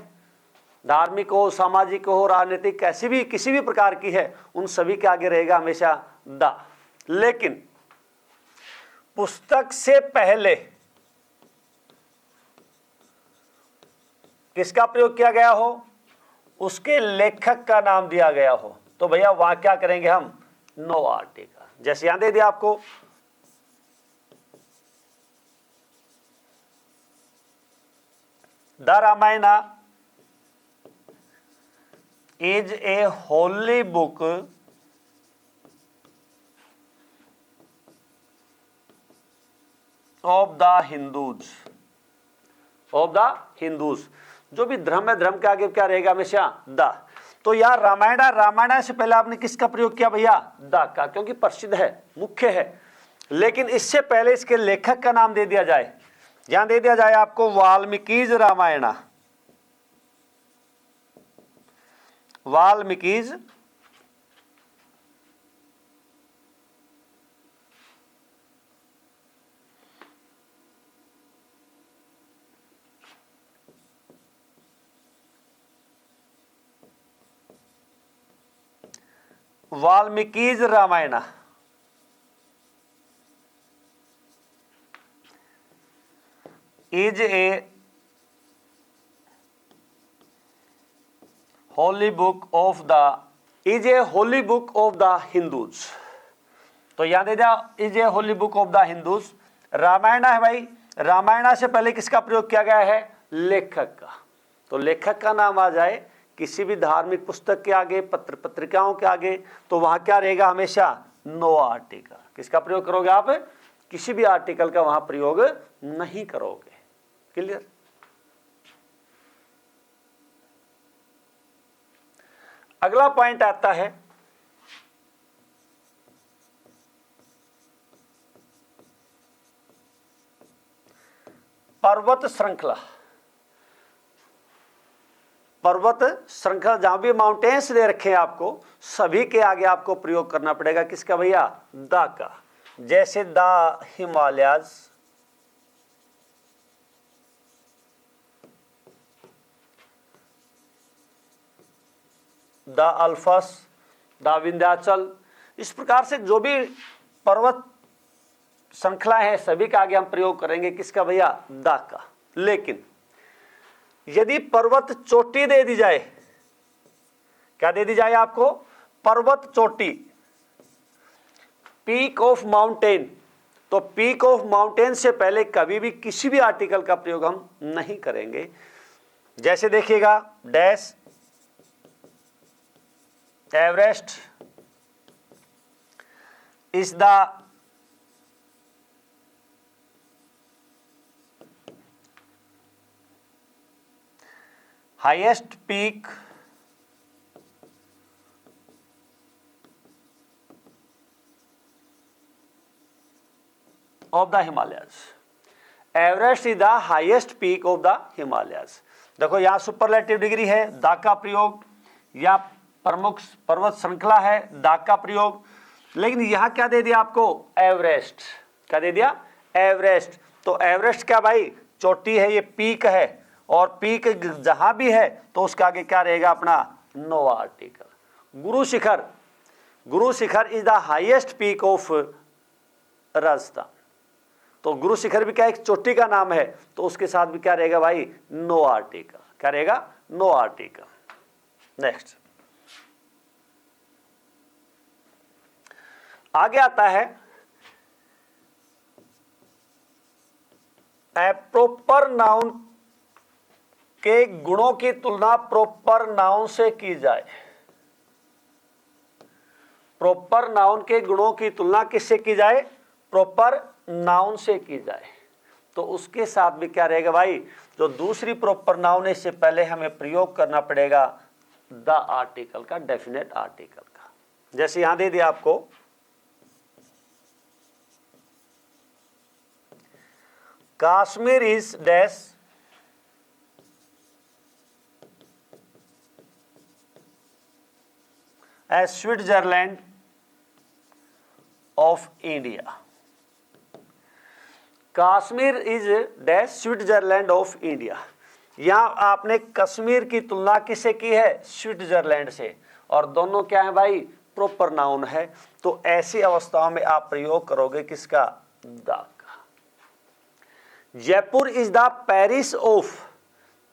धार्मिक हो, सामाजिक हो, राजनीतिक, कैसी भी किसी भी प्रकार की है, उन सभी के आगे रहेगा हमेशा द। लेकिन पुस्तक से पहले किसका प्रयोग किया गया हो? उसके लेखक का नाम दिया गया हो, तो भैया वहां क्या करेंगे हम? No article. जैसे यहां दे दिया आपको the Ramayana is a holy book of the Hindus. जो भी धर्म है, धर्म के आगे क्या रहेगा? हमेशा द। तो यार रामायणा से पहले आपने किसका प्रयोग किया भैया? द का, क्योंकि प्रसिद्ध है, मुख्य है। लेकिन इससे पहले इसके लेखक का नाम दे दिया जाए, यहां दे दिया जाए आपको Valmiki's Ramayana, Valmiki's Ramayana. Is a holy book of the Hindus. तो यहां दे दिया is a holy book of the Hindus. Ramayana है भाई, रामायणा से पहले किसका प्रयोग किया गया है? लेखक का। तो लेखक का नाम आ जाए किसी भी धार्मिक पुस्तक के आगे, पत्र पत्रिकाओं के आगे, तो वहां क्या रहेगा? हमेशा नो आर्टिकल। किसका प्रयोग करोगे आप? किसी भी आर्टिकल का वहां प्रयोग नहीं करोगे। क्लियर? अगला पॉइंट आता है पर्वत श्रृंखला। पर्वत श्रृंखला, जहां भी माउंटेन्स दे रखे हैं आपको, सभी के आगे आपको प्रयोग करना पड़ेगा किसका भैया? द का। जैसे the Himalayas, the Alps, the Vindhyachal, इस प्रकार से जो भी पर्वत श्रृंखला है सभी का आगे हम प्रयोग करेंगे किसका भैया? द का। लेकिन यदि पर्वत चोटी दे दी जाए, क्या दे दी जाए आपको? पर्वत चोटी, पीक ऑफ माउंटेन, तो पीक ऑफ माउंटेन से पहले कभी भी किसी भी आर्टिकल का प्रयोग हम नहीं करेंगे। जैसे देखिएगा dash Everest is the highest peak of the Himalayas. Everest is the highest peak of the Himalayas. देखो यहां सुपरलेटिव डिग्री है, द का प्रयोग, या प्रमुख पर्वत श्रृंखला है, द का प्रयोग। लेकिन यहां क्या दे दिया आपको? एवरेस्ट। क्या दे दिया? एवरेस्ट। तो एवरेस्ट क्या भाई? चोटी है, ये पीक है, और पीक जहां भी है तो उसके आगे क्या रहेगा? अपना no article. Guru Shikhar, Guru Shikhar is the highest peak of Rajasthan. तो गुरु शिखर भी क्या एक चोटी का नाम है, तो उसके साथ भी क्या रहेगा भाई, नो आर्टिकल। क्या रहेगा, नो आर्टिकल। नेक्स्ट आगे आता है प्रॉपर नाउन के गुणों की तुलना प्रॉपर नाउन से की जाए। प्रॉपर नाउन के गुणों की तुलना किससे की जाए, प्रॉपर नाउन से की जाए। तो उसके साथ भी क्या रहेगा भाई, जो दूसरी प्रॉपर नाउन है इससे पहले हमें प्रयोग करना पड़ेगा द आर्टिकल का, डेफिनेट आर्टिकल का। जैसे यहां दे दिया आपको, Kashmir is dash as Switzerland of India. Kashmir is dash Switzerland of India. यहां आपने कश्मीर की तुलना किससे की है, स्विट्जरलैंड से, और दोनों क्या है भाई, प्रॉपर नाउन है। तो ऐसी अवस्थाओं में आप प्रयोग करोगे किसका, द का। Jaipur is the Paris of,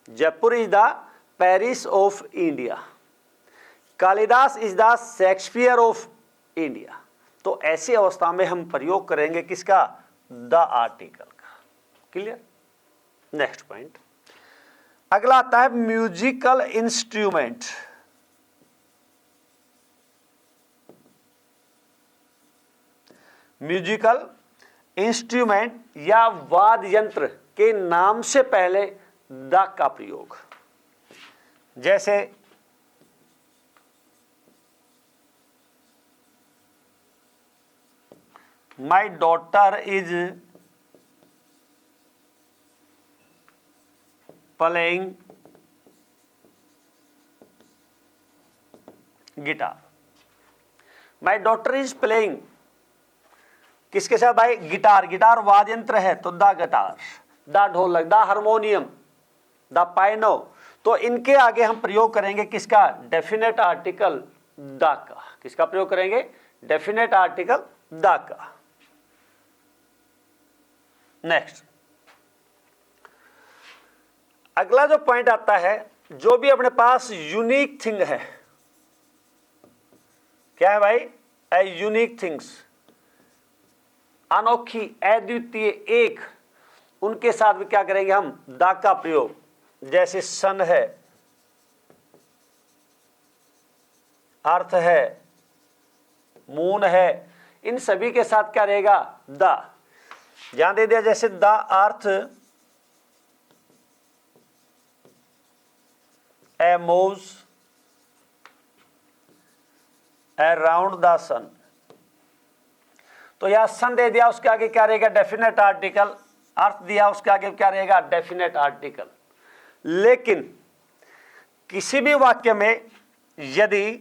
Jaipur is the Paris of India. Kalidas is the Shakespeare of India. तो ऐसी अवस्था में हम प्रयोग करेंगे किसका, द आर्टिकल का। क्लियर। नेक्स्ट पॉइंट अगला आता है म्यूजिकल इंस्ट्रूमेंट। म्यूजिकल इंस्ट्रूमेंट या वाद्य यंत्र के नाम से पहले द का प्रयोग। जैसे my daughter is playing guitar. My daughter is playing किसके साथ भाई, गिटार। गिटार वाद्य यंत्र है तो द गिटार, द ढोलक, द हारमोनियम, द पायनो। तो इनके आगे हम प्रयोग करेंगे किसका, डेफिनेट आर्टिकल द का। किसका प्रयोग करेंगे, डेफिनेट आर्टिकल द का। नेक्स्ट अगला जो पॉइंट आता है, जो भी अपने पास यूनिक थिंग है, क्या है भाई, ए यूनिक थिंग्स, अनोखी, अद्वितीय, एक, उनके साथ भी क्या करेंगे हम, द का प्रयोग। जैसे सन है, अर्थ है, मून है, इन सभी के साथ क्या रहेगा, द। यहां दे दिया जैसे the earth a moves around the sun. तो यह सन दे दिया, उसके आगे क्या रहेगा, डेफिनेट आर्टिकल। अर्थ दिया, उसके आगे क्या रहेगा, डेफिनेट आर्टिकल। लेकिन किसी भी वाक्य में यदि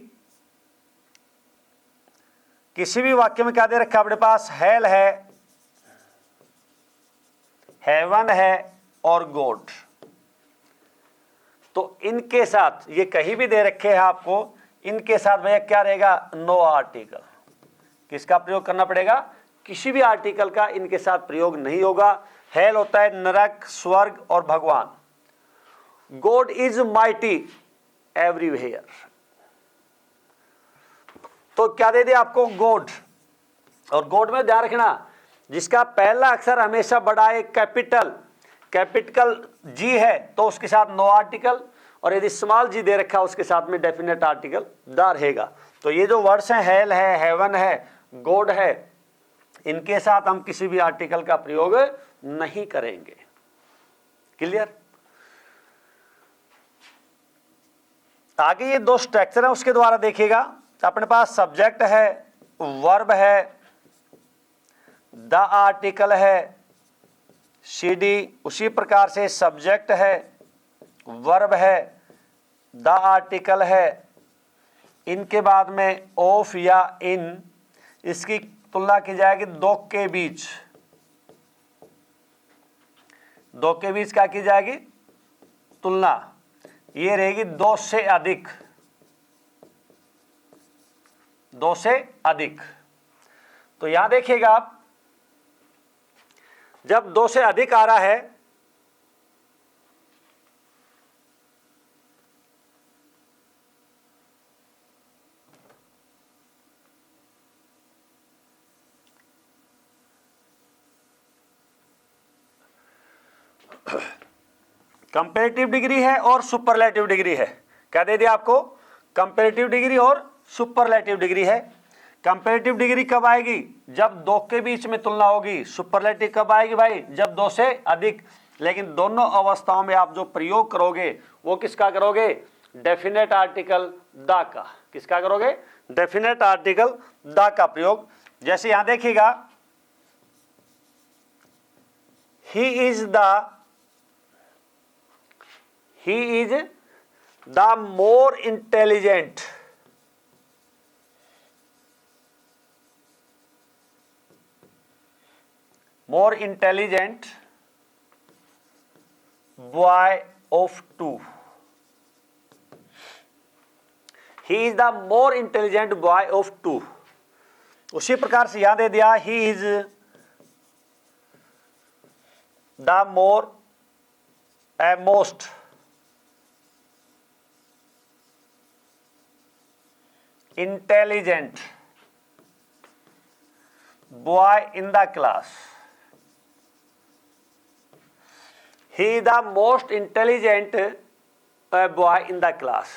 किसी भी वाक्य में क्या दे रखा अपने पास, हेल है, हेवन है और गॉड, तो इनके साथ, ये कहीं भी दे रखे हैं आपको, इनके साथ भैया क्या रहेगा, नो आर्टिकल। किसका प्रयोग करना पड़ेगा, किसी भी आर्टिकल का इनके साथ प्रयोग नहीं होगा। हेल होता है नरक, स्वर्ग और भगवान। गॉड इज माइटी एवरीवेयर, तो क्या दे दिया आपको, गॉड। और गॉड में ध्यान रखना, जिसका पहला अक्षर हमेशा बड़ा है, कैपिटल जी है तो उसके साथ नो आर्टिकल, और यदि स्मॉल जी दे रखा है उसके साथ में डेफिनेट आर्टिकल द रहेगा। तो ये जो वर्ड्स हैं, हेल है, हेवन है, गॉड है, इनके साथ हम किसी भी आर्टिकल का प्रयोग नहीं करेंगे। क्लियर। आगे ये दो स्ट्रक्चर है, उसके द्वारा देखिएगा। अपने पास सब्जेक्ट है, वर्ब है, द आर्टिकल है, सीडी, उसी प्रकार से सब्जेक्ट है, वर्ब है, द आर्टिकल है, इनके बाद में ऑफ या इन, इसकी तुलना की जाएगी दो के बीच। दो के बीच क्या की जाएगी, तुलना, ये रहेगी दो से अधिक। दो से अधिक। तो यहां देखिएगा आप, जब दो से अधिक आ रहा है कंपैरेटिव डिग्री है और सुपरलेटिव डिग्री है। क्या दे दिया आपको? कंपैरेटिव डिग्री और सुपरलेटिव डिग्री है। कंपैरेटिव डिग्री कब आएगी? जब दो के बीच में तुलना होगी। सुपरलेटिव कब आएगी भाई? जब दो से अधिक। लेकिन दोनों अवस्थाओं में आप जो प्रयोग करोगे वो किसका करोगे? डेफिनेट आर्टिकल द का। किसका करोगे? डेफिनेट आर्टिकल द का प्रयोग। जैसे यहां देखिएगा, he is the more intelligent boy of two. He is the more intelligent boy of two. उसी प्रकार से यहां दे दिया, he is the most intelligent boy in the class. He is the most intelligent boy in the class.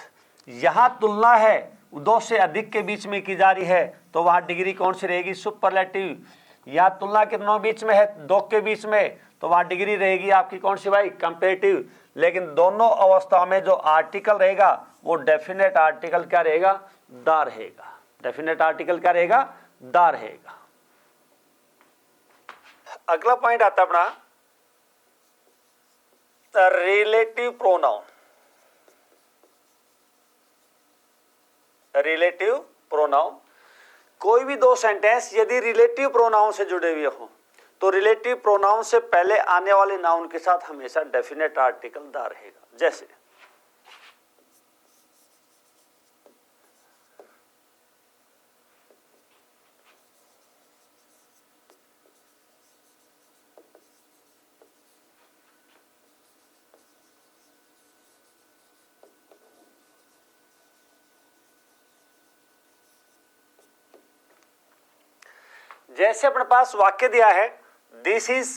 यहां तुलना है दो से अधिक के बीच में की जा रही है, तो वहां डिग्री कौन सी रहेगी? सुपरलेटिव। यहां तुलना कितनों बीच में है? दो के बीच में, तो वहां डिग्री रहेगी आपकी कौन सी भाई? कंपैरेटिव। लेकिन दोनों अवस्थाओं में जो आर्टिकल रहेगा वो डेफिनेट आर्टिकल क्या रहेगा? द रहेगा। डेफिनेट आर्टिकल क्या रहेगा? द रहेगा। अगला पॉइंट आता है अपना रिलेटिव प्रोनाउन। रिलेटिव प्रोनाउन, कोई भी दो सेंटेंस यदि रिलेटिव प्रोनाउन से जुड़े हुए हो तो रिलेटिव प्रोनाउन से पहले आने वाले नाउन के साथ हमेशा डेफिनेट आर्टिकल द रहेगा। जैसे जैसे अपने पास वाक्य दिया है, this is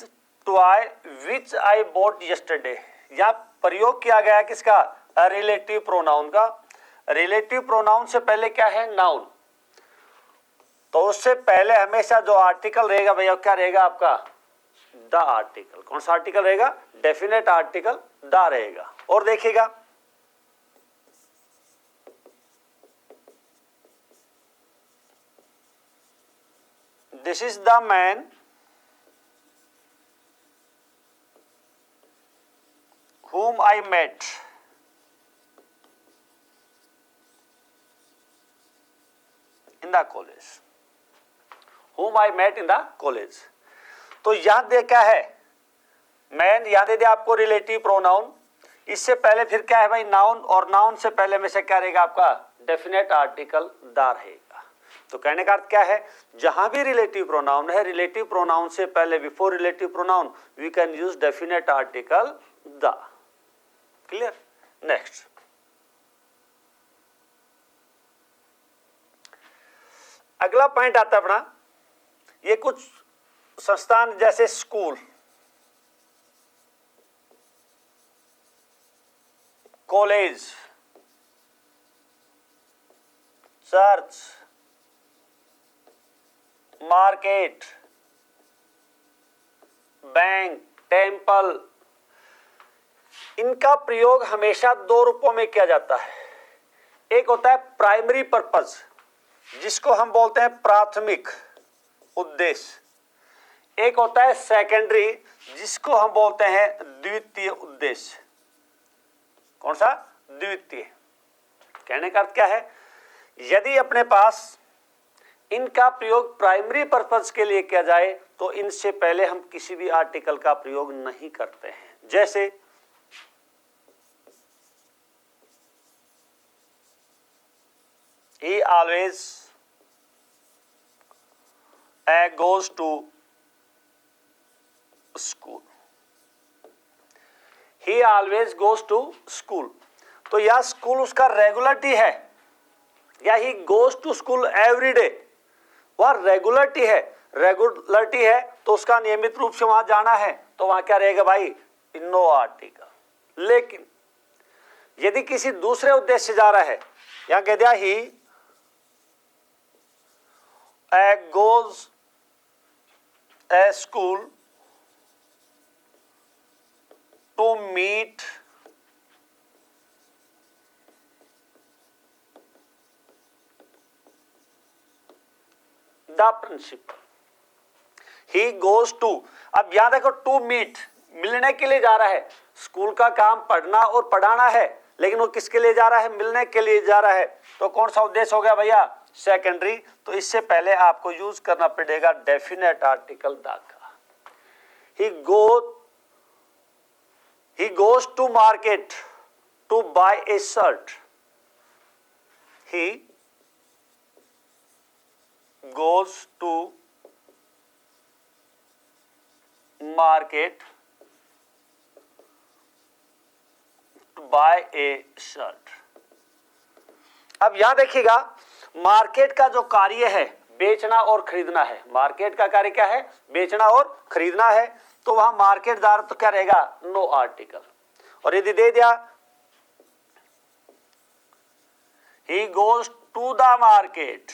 toy which I bought yesterday. यहां प्रयोग किया गया किसका? रिलेटिव प्रोनाउन का। रिलेटिव प्रोनाउन से पहले क्या है? नाउन। तो उससे पहले हमेशा जो आर्टिकल रहेगा भैया क्या रहेगा आपका? The article. कौन सा आर्टिकल रहेगा? डेफिनेट आर्टिकल द रहेगा। और देखिएगा, this is the man whom I met in the college. Whom I met in the college. तो यहां दे क्या है? मैन। यहां दे दिया आपको रिलेटिव प्रोनाउन। इससे पहले फिर क्या है भाई? नाउन। और नाउन से पहले में से क्या रहेगा आपका? डेफिनेट आर्टिकल द रहेगा। तो कहने का अर्थ क्या है? जहां भी रिलेटिव प्रोनाउन है, रिलेटिव प्रोनाउन से पहले before relative pronoun we can use definite article the. Clear? Next, अगला पॉइंट आता है अपना, ये कुछ संस्थान जैसे school, college, church, market, bank, temple, इनका प्रयोग हमेशा दो रूपों में किया जाता है। एक होता है प्राइमरी पर्पस, जिसको हम बोलते हैं प्राथमिक उद्देश्य। एक होता है सेकेंडरी, जिसको हम बोलते हैं द्वितीय उद्देश्य। कौन सा? द्वितीय। कहने का अर्थ क्या है? यदि अपने पास इनका प्रयोग प्राइमरी पर्पस के लिए किया जाए तो इनसे पहले हम किसी भी आर्टिकल का प्रयोग नहीं करते हैं। जैसे he always a goes to school, he always goes to school. तो यह स्कूल उसका रेगुलरिटी है, या he goes to school every day, वह रेगुलरिटी है। रेगुलरिटी है तो उसका नियमित रूप से वहां जाना है, तो वहां क्या रहेगा भाई, नो आर्टिकल। लेकिन यदि किसी दूसरे उद्देश्य से जा रहा है, यहां कह दिया he goes a school to meet the principal, he goes to. अब यहां देखो, टू मीट, मिलने के लिए जा रहा है। स्कूल का काम पढ़ना और पढ़ाना है, लेकिन वो किसके लिए जा रहा है, मिलने के लिए जा रहा है। तो कौन सा उद्देश्य हो गया भैया, सेकेंडरी। तो इससे पहले आपको यूज करना पड़ेगा डेफिनेट आर्टिकल द का। He goes to market to buy a shirt, he goes to market to buy a shirt। अब यहां देखिएगा, मार्केट का जो कार्य है बेचना और खरीदना है। मार्केट का कार्य क्या है, बेचना और खरीदना है। तो वहां मार्केटदार तो क्या रहेगा, नो आर्टिकल। और यदि दे दिया he goes to the market,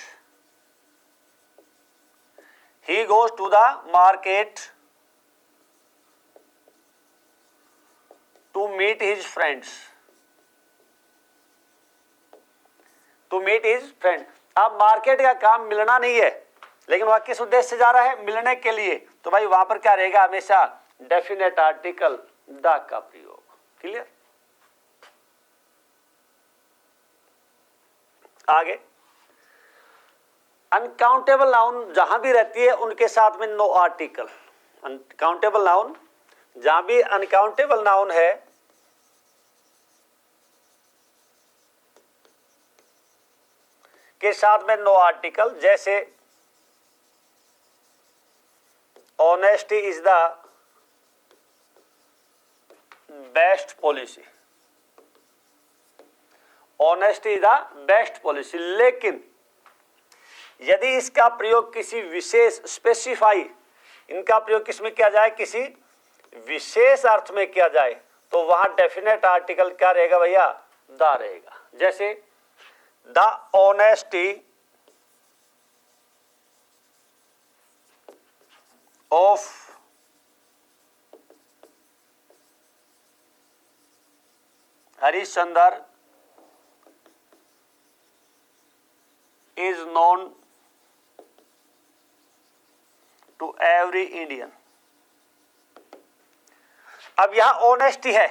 he goes to the market to meet his friends, to meet his friend। अब मार्केट का काम मिलना नहीं है, लेकिन वह किस उद्देश्य से जा रहा है, मिलने के लिए। तो भाई वहां पर क्या रहेगा, हमेशा डेफिनेट आर्टिकल द का प्रयोग। क्लियर। आगे, अनकाउंटेबल नाउन जहां भी रहती है उनके साथ में नो आर्टिकल। अनकाउंटेबल नाउन, जहां भी अनकाउंटेबल नाउन है के साथ में नो आर्टिकल। जैसे honesty is the best policy, honesty is the best policy. लेकिन यदि इसका प्रयोग किसी विशेष, स्पेसिफाई, इनका प्रयोग किसमें किया जाए, किसी विशेष अर्थ में किया जाए, तो वहां डेफिनेट आर्टिकल क्या रहेगा भैया, द रहेगा। जैसे the honesty of Harishchandra is known to every Indian। अब यहां ऑनेस्टी है,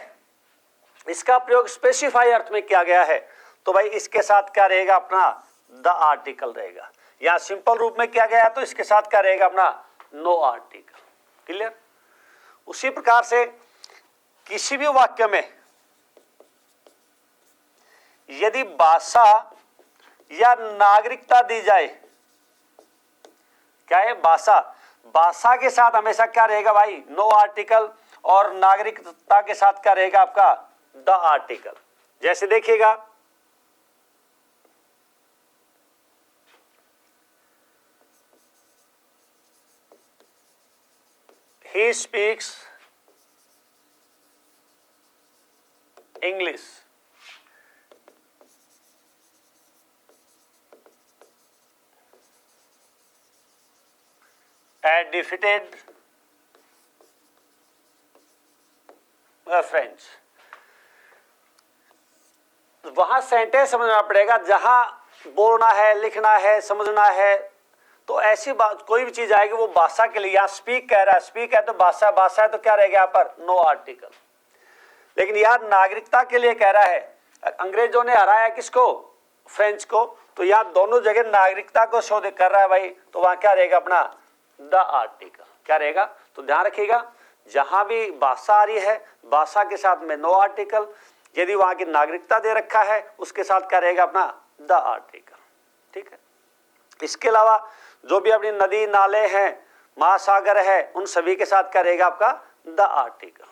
इसका प्रयोग स्पेसिफाई अर्थ में किया गया है, तो भाई इसके साथ क्या रहेगा, अपना द आर्टिकल रहेगा। यहां सिंपल रूप में किया गया है, तो इसके साथ क्या रहेगा, अपना नो आर्टिकल। क्लियर। उसी प्रकार से किसी भी वाक्य में यदि भाषा या नागरिकता दी जाए, क्या है, भाषा, भाषा के साथ हमेशा क्या रहेगा भाई, नो आर्टिकल। और नागरिकता के साथ क्या रहेगा आपका, द आर्टिकल। जैसे देखिएगा, he speaks English, and defeated French. वहां सेंटेंस समझना पड़ेगा, जहां बोलना है, लिखना है, समझना है। तो ऐसी बात, कोई भी चीज आएगी वो भाषा के लिए। यहाँ स्पीक कह रहा है, स्पीक है तो भाषा, भाषा है तो क्या रहेगा यहाँ पर, नो आर्टिकल। लेकिन यार नागरिकता के लिए कह रहा है, अंग्रेजों ने हराया किसको, फ्रेंच को, तो यहाँ दोनों जगह नागरिकता को शोध कर रहा है भाई, तो वहां क्या रहेगा, अपना द आर्टिकल। क्या रहेगा, तो ध्यान रखिएगा, जहां भी भाषा आ रही है, भाषा के साथ में नो आर्टिकल। यदि वहां की नागरिकता दे रखा है, उसके साथ क्या रहेगा, अपना द आर्टिकल। ठीक है। इसके अलावा जो भी अपनी नदी नाले हैं, महासागर है, उन सभी के साथ क्या रहेगा आपका द आर्टिकल।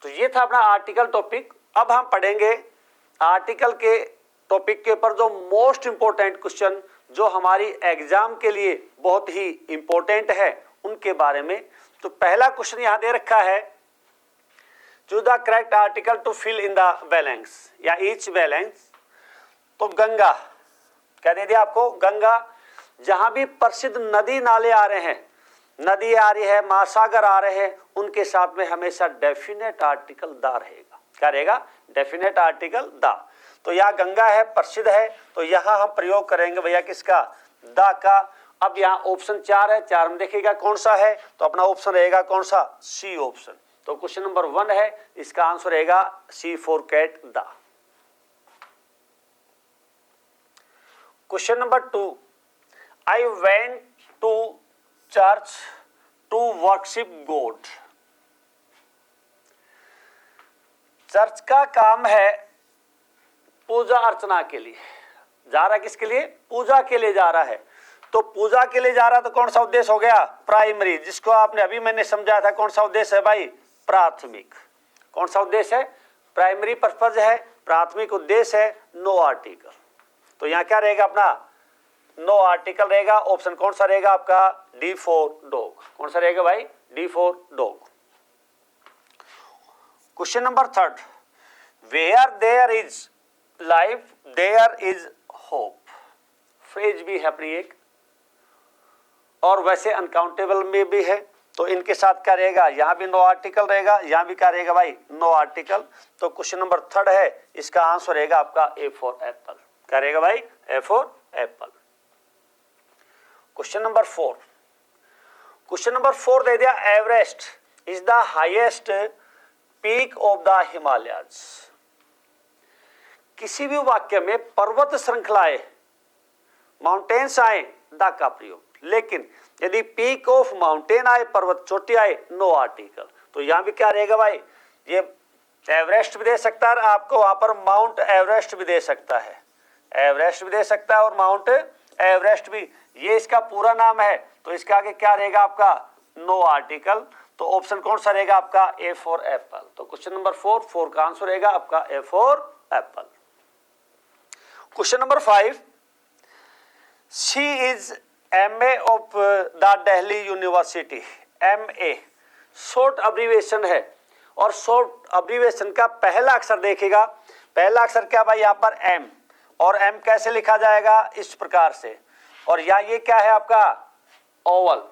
तो ये था अपना आर्टिकल टॉपिक। अब हम पढ़ेंगे आर्टिकल के टॉपिक के ऊपर जो मोस्ट इंपॉर्टेंट क्वेश्चन जो हमारी एग्जाम के लिए बहुत ही इंपॉर्टेंट है उनके बारे में। तो पहला क्वेश्चन यहां दे रखा है, choose the correct article to fill in the balance या ईच बैलेंस। तो गंगा क्या दे दिया आपको, गंगा। जहां भी प्रसिद्ध नदी नाले आ रहे हैं, नदी आ रही है, महासागर आ रहे हैं, उनके साथ में हमेशा डेफिनेट आर्टिकल द रहेगा। क्या रहेगा, डेफिनेट आर्टिकल द। तो यहाँ गंगा है, प्रसिद्ध है, तो यहाँ हम प्रयोग करेंगे भैया किसका, द का। अब यहाँ ऑप्शन 4 है, 4 में देखिएगा कौन सा है, तो अपना ऑप्शन रहेगा कौन सा, सी ऑप्शन। तो क्वेश्चन नंबर 1 है, इसका आंसर रहेगा C for cat the. Question number 2, I went to church to worship God. Church का काम है पूजा अर्चना के लिए, जा रहा है किसके लिए, पूजा के लिए जा रहा है। तो पूजा के लिए जा रहा तो कौन सा उद्देश्य हो गया, प्राइमरी, जिसको आपने अभी मैंने समझाया था कौन सा उद्देश्य है भाई, प्राथमिक। कौन सा उद्देश्य है, प्राइमरी पर्पज है, प्राथमिक उद्देश्य है, नो आर्टिकल। तो यहाँ क्या रहेगा अपना, नो आर्टिकल रहेगा। ऑप्शन कौन सा रहेगा आपका, डी फॉर डॉग। कौन सा रहेगा भाई, D for dog. Question number 3, where there is life there is hope. Phrase भी है अपनी एक, और वैसे अनकाउंटेबल में भी है। तो इनके साथ क्या रहेगा, यहाँ भी नो आर्टिकल रहेगा, यहाँ भी क्या रहेगा भाई, नो आर्टिकल। तो क्वेश्चन नंबर 3 है, इसका आंसर रहेगा आपका ए फॉर एप्पल। क्या रहेगा भाई, ए for Apple. Question number 4, question number 4 दे दिया, Everest is the highest peak of the Himalayas. किसी भी वाक्य में पर्वत श्रृंखलाएं, माउंटेन्स आए, द का प्रयोग। लेकिन यदि पीक ऑफ माउंटेन आए, पर्वत चोटी आए, नो आर्टिकल। तो यहां भी क्या रहेगा भाई, ये एवरेस्ट भी दे सकता है आपको, वहां पर माउंट एवरेस्ट भी दे सकता है, एवरेस्ट भी दे सकता है और माउंट एवरेस्ट भी, ये इसका पूरा नाम है। तो इसका आगे क्या रहेगा आपका, नो आर्टिकल। तो ऑप्शन कौन सा रहेगा आपका, ए फॉर एप्पल। तो क्वेश्चन नंबर 4 का आंसर रहेगा आपका A for Apple. Question number 5, she is MA of the Delhi university. MA short abbreviation है, और शॉर्ट अब्रीविएशन का पहला अक्षर देखिएगा, पहला अक्षर क्या भाई यहाँ पर M, और M कैसे लिखा जाएगा, इस प्रकार से। और यहाँ ये क्या है आपका, ओवल।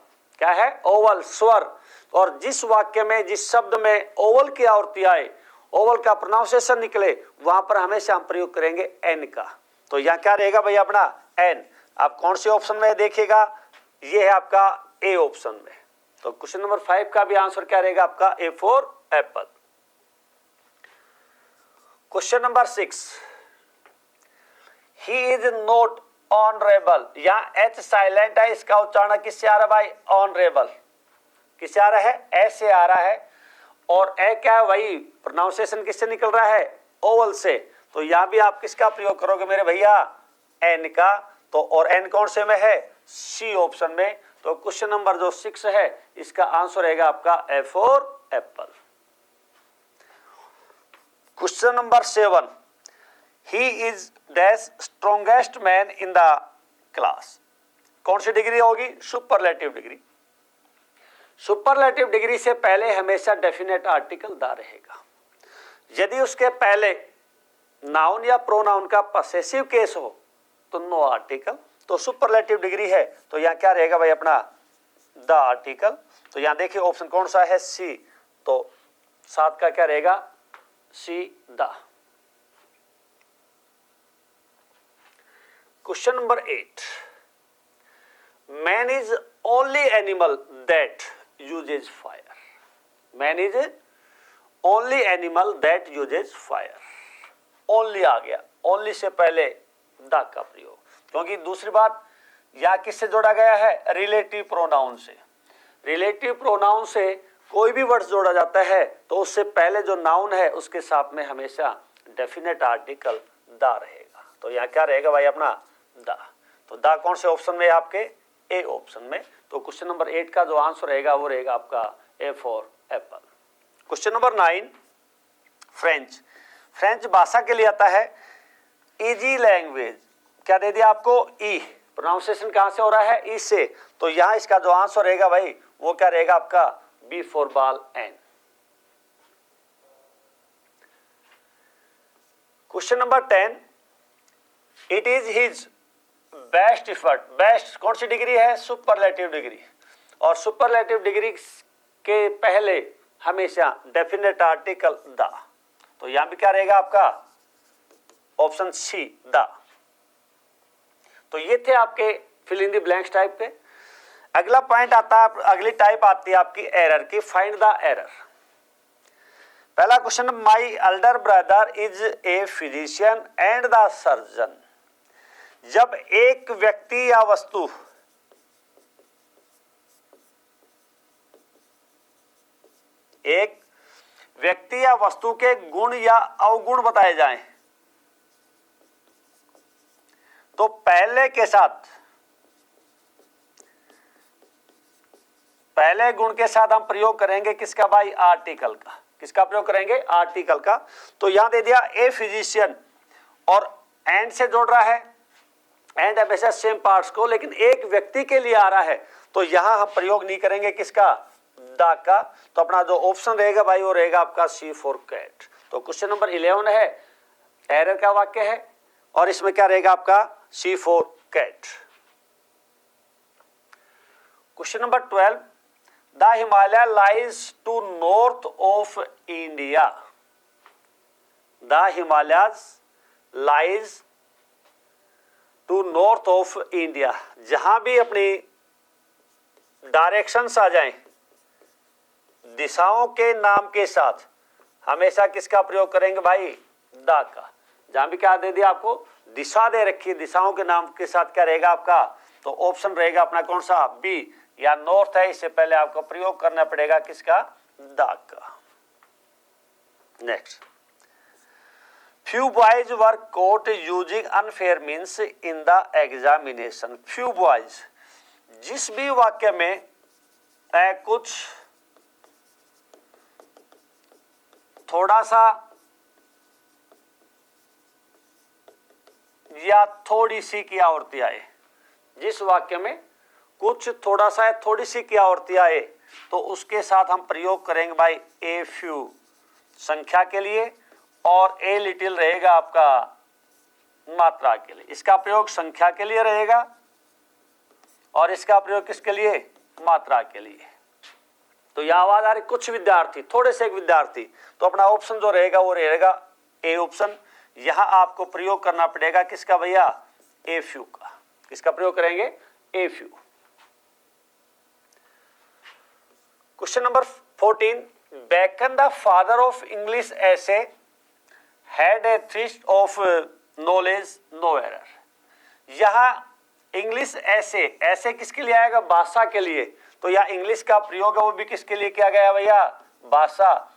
क्या है, ओवल, स्वर। और जिस वाक्य में, जिस शब्द में ओवल की आवृत्ति आए, ओवल का प्रोनाउंसिएशन निकले, वहां पर हमेशा हम प्रयोग करेंगे N का। तो यहाँ क्या रहेगा भाई अपना N। आप कौन से ऑप्शन में देखिएगा, ये है आपका ए ऑप्शन में। तो क्वेश्चन नंबर 5 का भी आंसर क्या रहेगा आपका, A for Apple. Question number 6, he is not honourable. यहाँ एच साइलेंट है, इसका उच्चारण किससे आ रहा है भाई, ऑनरेबल। किससे आ रहा है, एस से आ रहा है। और ए क्या है भाई, प्रोनाउंसिएशन किससे निकल रहा है, ओवल से। तो यहाँ भी आप किसका प्रयोग करोगे मेरे भैया, एन का। तो और एन कौन से में है, सी ऑप्शन में। तो क्वेश्चन नंबर जो 6 है, इसका आंसर रहेगा आपका A for Apple. Question number 7, he is dash strongest man in the class. कौन सी डिग्री होगी, सुपरलेटिव डिग्री। सुपरलेटिव डिग्री से पहले हमेशा डेफिनेट आर्टिकल द रहेगा। यदि उसके पहले नाउन या प्रोनाउन का पसेसिव केस हो तो नो आर्टिकल। तो सुपरलेटिव डिग्री है, तो यहाँ क्या रहेगा भाई अपना, द आर्टिकल। तो यहाँ देखिए ऑप्शन कौन सा है, सी। तो 7 का क्या रहेगा, C the. Question number 8, man is only animal that uses fire. Man is only animal that uses fire. Only आ गया, ओनली से पहले द का प्रयोग, क्योंकि दूसरी बात या किससे जोड़ा गया है, रिलेटिव प्रोनाउन से। रिलेटिव प्रोनाउन से कोई भी वर्ड जोड़ा जाता है तो उससे पहले जो नाउन है उसके साथ में हमेशा डेफिनेट आर्टिकल द रहेगा। तो यहाँ क्या रहेगा भाई अपना, द। तो द कौन से ऑप्शन में आपके? ए ऑप्शन में। तो क्वेश्चन नंबर 8 का जो आंसर रहेगा वो रहेगा आपका A for Apple. Question number 9 French. French भाषा के लिए आता है इजी लैंग्वेज। क्या दे दिया आपको? ई। प्रोनाउंसिएशन कहां से हो रहा है? ई से। तो यहां इसका जो आंसर रहेगा भाई वो क्या रहेगा आपका? B for ball an. Question number 10 it is his best effort. Best कौन सी डिग्री है? Superlative degree. और सुपरलेटिव डिग्री के पहले हमेशा डेफिनेट आर्टिकल द। तो यहां भी क्या रहेगा आपका? Option C the. तो ये थे आपके fill in the blanks type के। अगला पॉइंट आता है, अगली टाइप आती है आपकी एरर की। Find the error. पहला question, my elder brother is a physician and the surgeon. जब एक व्यक्ति या वस्तु के गुण या अवगुण बताए जाएं तो पहले गुण के साथ हम प्रयोग करेंगे किसका भाई? आर्टिकल का। किसका प्रयोग करेंगे? आर्टिकल का। तो यहां दे दिया ए फिजिशियन और एंड से जोड़ रहा है, एंड हमेशा सेम पार्ट्स को, लेकिन एक व्यक्ति के लिए आ रहा है तो यहां हम प्रयोग नहीं करेंगे किसका? द का। तो अपना जो ऑप्शन रहेगा भाई वो रहेगा आपका सी फॉर कैट। तो क्वेश्चन नंबर 11 है, एरर का वाक्य है और इसमें क्या रहेगा आपका? C for cat. Question number 12 the Himalaya lies to north of India. The Himalayas lies to north of India. जहां भी अपनी डायरेक्शंस आ जाएं, दिशाओं के नाम के साथ हमेशा किसका प्रयोग करेंगे भाई? द का। जहां भी क्या दे दिया आपको? दिशा दे रखी, दिशाओं के नाम के साथ क्या रहेगा आपका? तो ऑप्शन रहेगा अपना कौन सा? बी। या नॉर्थ है, इससे पहले आपको प्रयोग करना पड़ेगा किसका? द का। Next, few boys were caught using unfair means in the examination. Few boys, जिस भी वाक्य में कुछ थोड़ा सा या थोड़ी सी की आवृत्ति आए, जिस वाक्य में कुछ थोड़ा सा या थोड़ी सी की आवृत्ति आए तो उसके साथ हम प्रयोग करेंगे भाई ए फ्यू संख्या के लिए, और ए लिटिल रहेगा आपका मात्रा के लिए। इसका प्रयोग संख्या के लिए रहेगा और इसका प्रयोग किसके लिए? मात्रा के लिए। तो यह आवाज आ रही कुछ विद्यार्थी, थोड़े से एक विद्यार्थी, तो अपना ऑप्शन जो रहेगा वो रहेगा ए ऑप्शन। यहां आपको प्रयोग करना पड़ेगा किसका भैया? ए फ्यू का। किसका प्रयोग करेंगे? A few. Question number 14 Bacon the father of English essays had a thirst of knowledge no error. यहां इंग्लिश ऐसे, ऐसे किसके लिए आएगा? भाषा के लिए। तो यह इंग्लिश का प्रयोग है वो भी किसके लिए किया गया भैया? भाषा।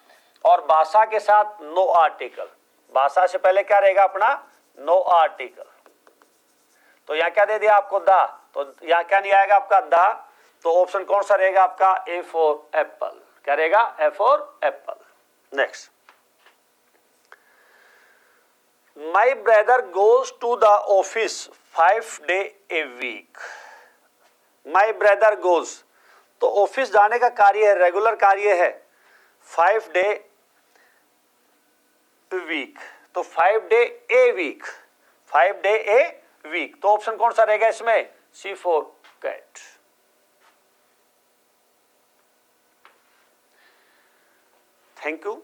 और भाषा के साथ नो आर्टिकल। भाषा से पहले क्या रहेगा अपना? No article. तो यहां क्या दे दिया आपको? द। तो यहां क्या नहीं आएगा आपका? द। तो ऑप्शन कौन सा रहेगा आपका? A for apple. क्या रहेगा? A for apple. Next, my brother goes to the office 5 days a week। My brother goes, तो ऑफिस जाने का कार्य है, रेगुलर कार्य है 5 days a week। तो 5 days a week, 5 days a week। तो ऑप्शन कौन सा रहेगा इसमें? सी फॉर कैट। Thank you.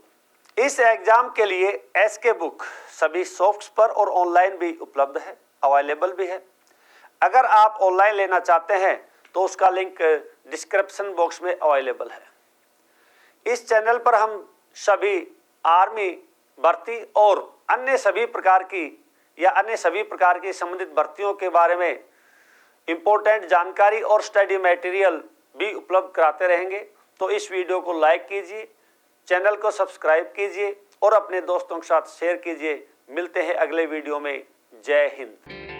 इस एग्जाम के लिए एसके बुक सभी सॉफ्ट्स पर और ऑनलाइन भी उपलब्ध है, अवेलेबल भी है। अगर आप ऑनलाइन लेना चाहते हैं तो उसका लिंक डिस्क्रिप्शन बॉक्स में अवेलेबल है। इस चैनल पर हम सभी आर्मी भर्ती और अन्य सभी प्रकार की संबंधित भर्तियों के बारे में इंपॉर्टेंट जानकारी और स्टडी मटेरियल भी उपलब्ध कराते रहेंगे। तो इस वीडियो को लाइक कीजिए, चैनल को सब्सक्राइब कीजिए और अपने दोस्तों के साथ शेयर कीजिए। मिलते हैं अगले वीडियो में। जय हिंद।